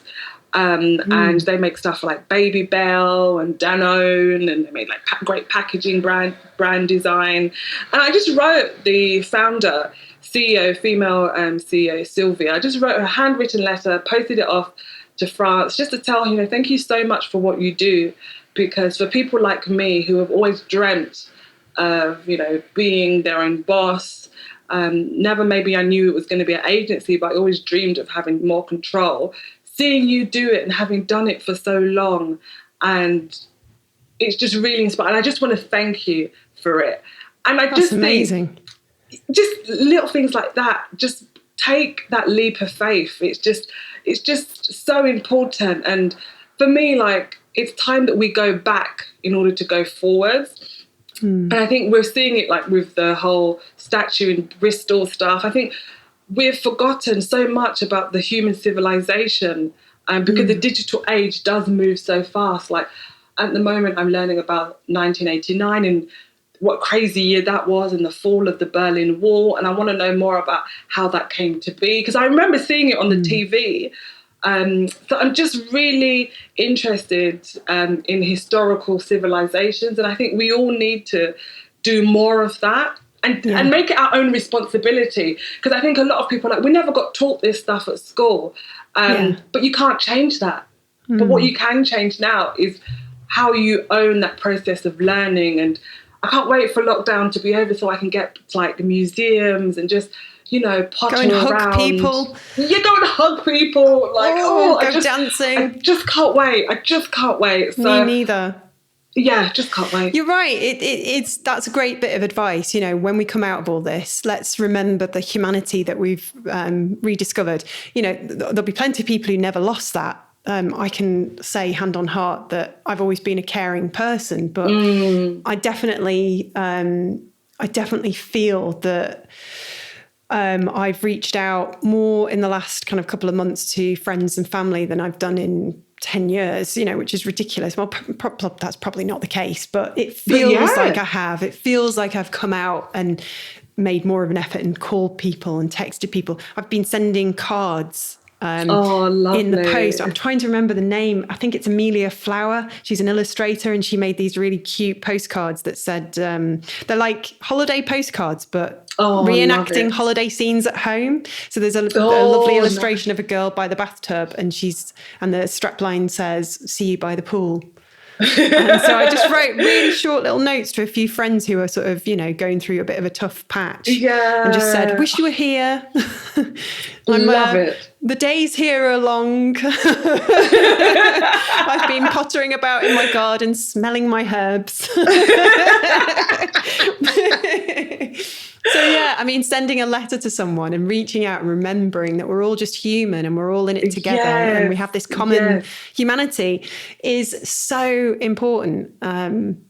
And they make stuff like Baby Bell and Danone, and they make like great packaging, brand design. And I just wrote the founder, CEO, female CEO, Sylvia. I just wrote a handwritten letter, posted it off to France just to tell her, thank you so much for what you do. Because for people like me who have always dreamt of, being their own boss, never maybe I knew it was going to be an agency, but I always dreamed of having more control. Seeing you do it and having done it for so long, and it's just really inspiring. I just want to thank you for it. And That's just amazing. Just little things like that. Just take that leap of faith. It's just so important. And for me, like, it's time that we go back in order to go forwards. And I think we're seeing it like with the whole statue in Bristol stuff. I think we've forgotten so much about the human civilization, because the digital age does move so fast. Like at the moment, I'm learning about 1989 and what crazy year that was, and the fall of the Berlin Wall. And I want to know more about how that came to be, because I remember seeing it on the TV. So I'm just really interested in historical civilizations, and I think we all need to do more of that. And make it our own responsibility. Because I think a lot of people are like, we never got taught this stuff at school. But you can't change that. But what you can change now is how you own that process of learning. And I can't wait for lockdown to be over so I can get to like museums and just, potter go and around. Hug people. Yeah, go and hug people. Like, go dancing. I just can't wait. So, me neither. Yeah, just can't wait. You're right. That's a great bit of advice. When we come out of all this, let's remember the humanity that we've rediscovered. There'll be plenty of people who never lost that. I can say hand on heart that I've always been a caring person, but I definitely feel that I've reached out more in the last kind of couple of months to friends and family than I've done in 10 years, which is ridiculous. Well, that's probably not the case, but it feels like I have. It feels like I've come out and made more of an effort and called people and texted people. I've been sending cards in the post. I'm trying to remember the name. I think it's Amelia Flower. She's an illustrator, and she made these really cute postcards that said, they're like holiday postcards, but reenacting holiday scenes at home. So there's a lovely illustration of a girl by the bathtub, and the strapline says, "See you by the pool." And so I just wrote really short little notes to a few friends who are sort of, going through a bit of a tough patch. Yeah. And just said, "Wish you were here." Love it. The days here are long. I've been pottering about in my garden, smelling my herbs. So yeah, I mean, sending a letter to someone and reaching out and remembering that we're all just human and we're all in it together and we have this common humanity is so important.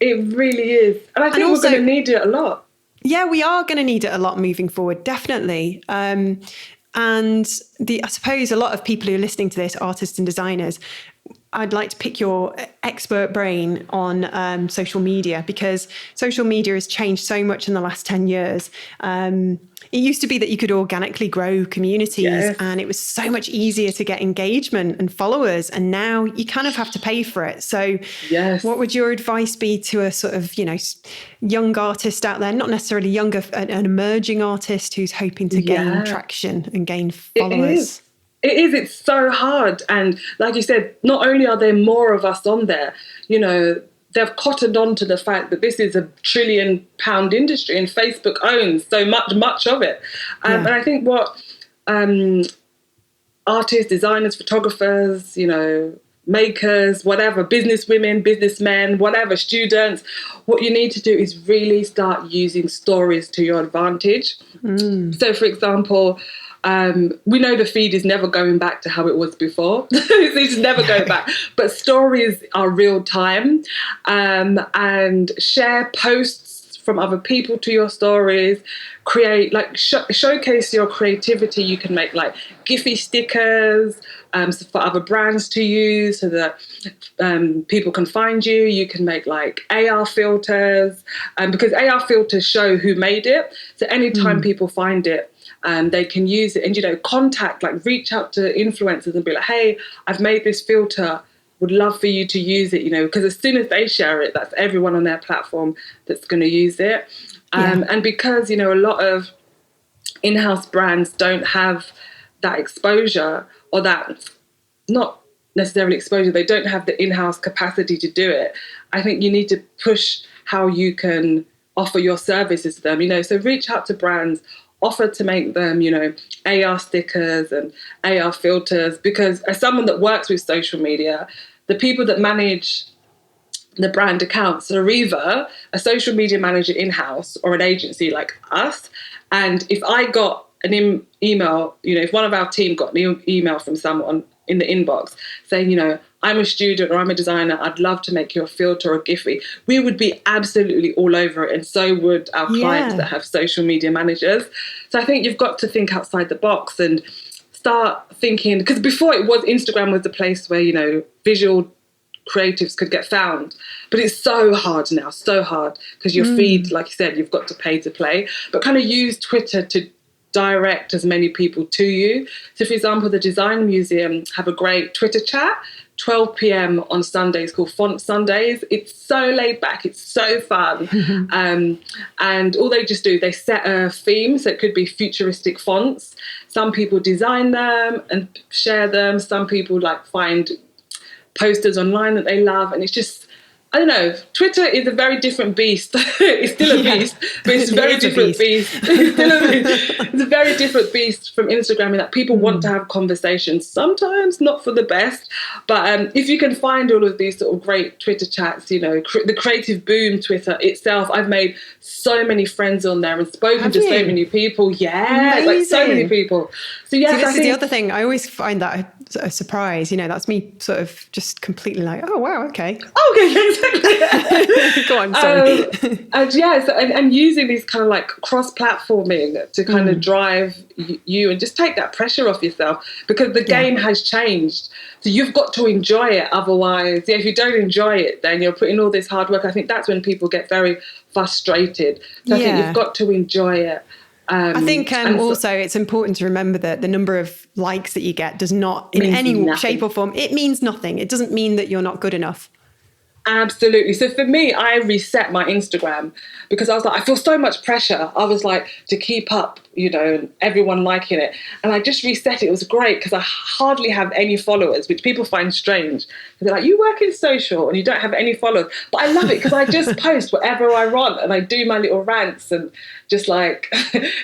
It really is. And I think we're going to need it a lot. Yeah, we are going to need it a lot moving forward, definitely. And I suppose a lot of people who are listening to this, artists and designers, I'd like to pick your expert brain on social media, because social media has changed so much in the last 10 years. It used to be that you could organically grow communities and it was so much easier to get engagement and followers. And now you kind of have to pay for it. So what would your advice be to a sort of, young artist out there, not necessarily younger, an emerging artist who's hoping to gain traction and gain followers? It is. It's so hard. And like you said, not only are there more of us on there, they've cottoned on to the fact that this is a £1 trillion industry and Facebook owns so much of it. And I think what artists, designers, photographers, makers, whatever, businesswomen, businessmen, whatever, students, what you need to do is really start using stories to your advantage. So, for example, we know the feed is never going back to how it was before. It's never going back. But stories are real time, and share posts from other people to your stories. Create, showcase your creativity. You can make Giphy stickers for other brands to use so that people can find you. You can make AR filters, because AR filters show who made it. So anytime people find it, they can use it and, contact, reach out to influencers and be like, "Hey, I've made this filter, would love for you to use it," because as soon as they share it, that's everyone on their platform that's going to use it. And because, a lot of in-house brands don't have that exposure, or that, not necessarily exposure, they don't have the in-house capacity to do it. I think you need to push how you can offer your services to them, so reach out to brands, offer to make them, AR stickers and AR filters, because as someone that works with social media, the people that manage the brand accounts are either a social media manager in-house or an agency like us. And if I got an email, if one of our team got an email from someone in the inbox saying, "I'm a student or I'm a designer, I'd love to make you a filter or Giphy," we would be absolutely all over it. And so would our clients that have social media managers. So I think you've got to think outside the box and start thinking, because before Instagram was the place where, visual creatives could get found. But it's so hard now, because your feed, like you said, you've got to pay to play. But kind of use Twitter to direct as many people to you. So, for example, the Design Museum have a great Twitter chat, 12 p.m. on Sundays, called Font Sundays. It's so laid back. It's so fun. And all they just do, they set a theme. So it could be futuristic fonts. Some people design them and share them. Some people find posters online that they love. And it's just, I don't know, Twitter is a very different beast. It's still a beast, but it's a very different beast. It's a very different beast from Instagram in that people want to have conversations, sometimes not for the best. But if you can find all of these sort of great Twitter chats, the Creative Boom Twitter itself, I've made so many friends on there and spoken to so many people. Yeah, so many people. So yes, this is the other thing. I always find that a surprise. You know, that's me sort of just completely like, oh, wow, okay. Okay, exactly. Go on, sorry. And yes, and using these kind of like cross-platforming to kind of drive you and just take that pressure off yourself, because the game has changed. So you've got to enjoy it. Otherwise, if you don't enjoy it, then you're putting all this hard work. I think that's when people get very frustrated. So I think you've got to enjoy it. I think also it's important to remember that the number of likes that you get does not in any shape or form, it means nothing. It doesn't mean that you're not good enough. Absolutely. So for me, I reset my Instagram because I was like, I feel so much pressure. I was like, to keep up, you know, and everyone liking it. And I just reset it. It was great because I hardly have any followers, which people find strange. They're like, you work in social and you don't have any followers. But I love it because I just post whatever I want and I do my little rants and just like,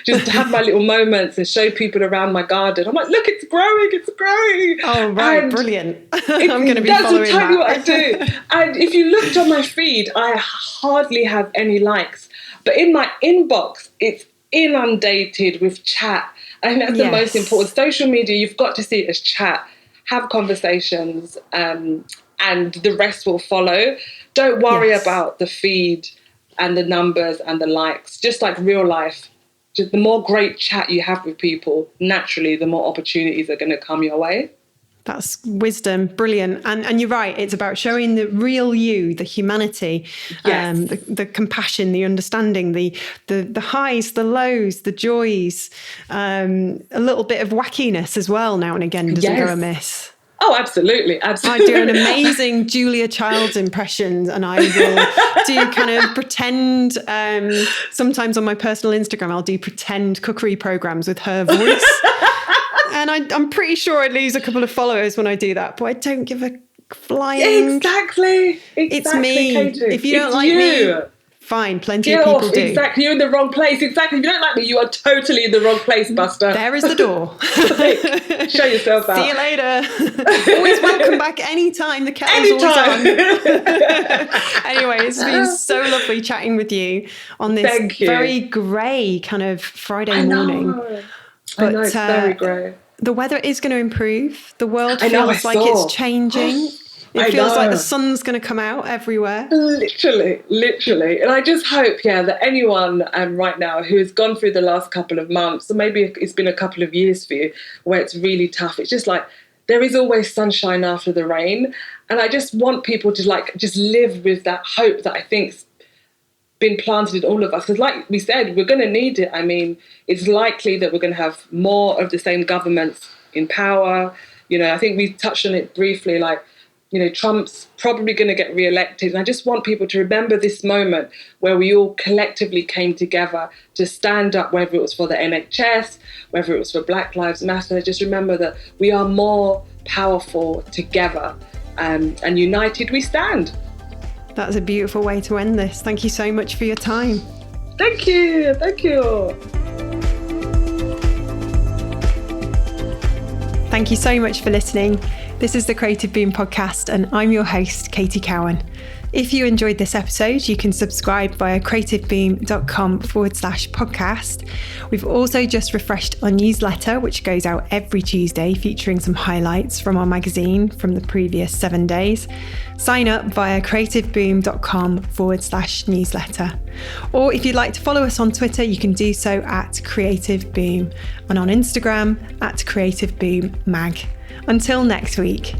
just have my little moments and show people around my garden. I'm like, look, it's growing, it's growing. Oh, right, and brilliant. I'm going to be following that. That's totally what I do. And if you looked on my feed, I hardly have any likes. But in my inbox, it's inundated with chat. I think that's the most important. Social media, you've got to see it as chat. Have conversations, and the rest will follow. Don't worry about the feed and the numbers and the likes. Just like real life, just the more great chat you have with people, naturally, the more opportunities are going to come your way. That's wisdom. Brilliant. And you're right. It's about showing the real you, the humanity, the compassion, the understanding, the highs, the lows, the joys, a little bit of wackiness as well now and again doesn't go amiss. Oh, absolutely. Absolutely. I do an amazing Julia Childs impression, and I will do kind of pretend, sometimes on my personal Instagram, I'll do pretend cookery programs with her voice. And I'm pretty sure I'd lose a couple of followers when I do that, but I don't give a flying. Exactly. It's me. Katie. If you don't like me, fine. Plenty of people do. Exactly. You're in the wrong place. Exactly. If you don't like me, you are totally in the wrong place, Buster. There is the door. Show yourself out. See you later. Always welcome back anytime. The kettle's always on. Anyway, it's been so lovely chatting with you on this very grey kind of Friday morning. But I know, it's very grey. The weather is going to improve. The world feels like it's changing. It feels like the sun's going to come out everywhere. Literally. And I just hope, that anyone right now who has gone through the last couple of months, or maybe it's been a couple of years for you, where it's really tough. It's just like there is always sunshine after the rain. And I just want people to like just live with that hope that I think's been planted in all of us, because like we said, we're going to need it. I mean, it's likely that we're going to have more of the same governments in power. You know, I think we touched on it briefly, like, you know, Trump's probably going to get re-elected. And I just want people to remember this moment where we all collectively came together to stand up, whether it was for the NHS, whether it was for Black Lives Matter. Just remember that we are more powerful together, and united we stand. That's a beautiful way to end this. Thank you so much for your time. Thank you. Thank you. Thank you so much for listening. This is the Creative Boom podcast, and I'm your host, Katie Cowan. If you enjoyed this episode, you can subscribe via creativeboom.com/podcast. We've also just refreshed our newsletter, which goes out every Tuesday, featuring some highlights from our magazine from the previous 7 days. Sign up via creativeboom.com/newsletter. Or if you'd like to follow us on Twitter, you can do so at Creative Boom, and on Instagram at Creative Boom Mag. Until next week.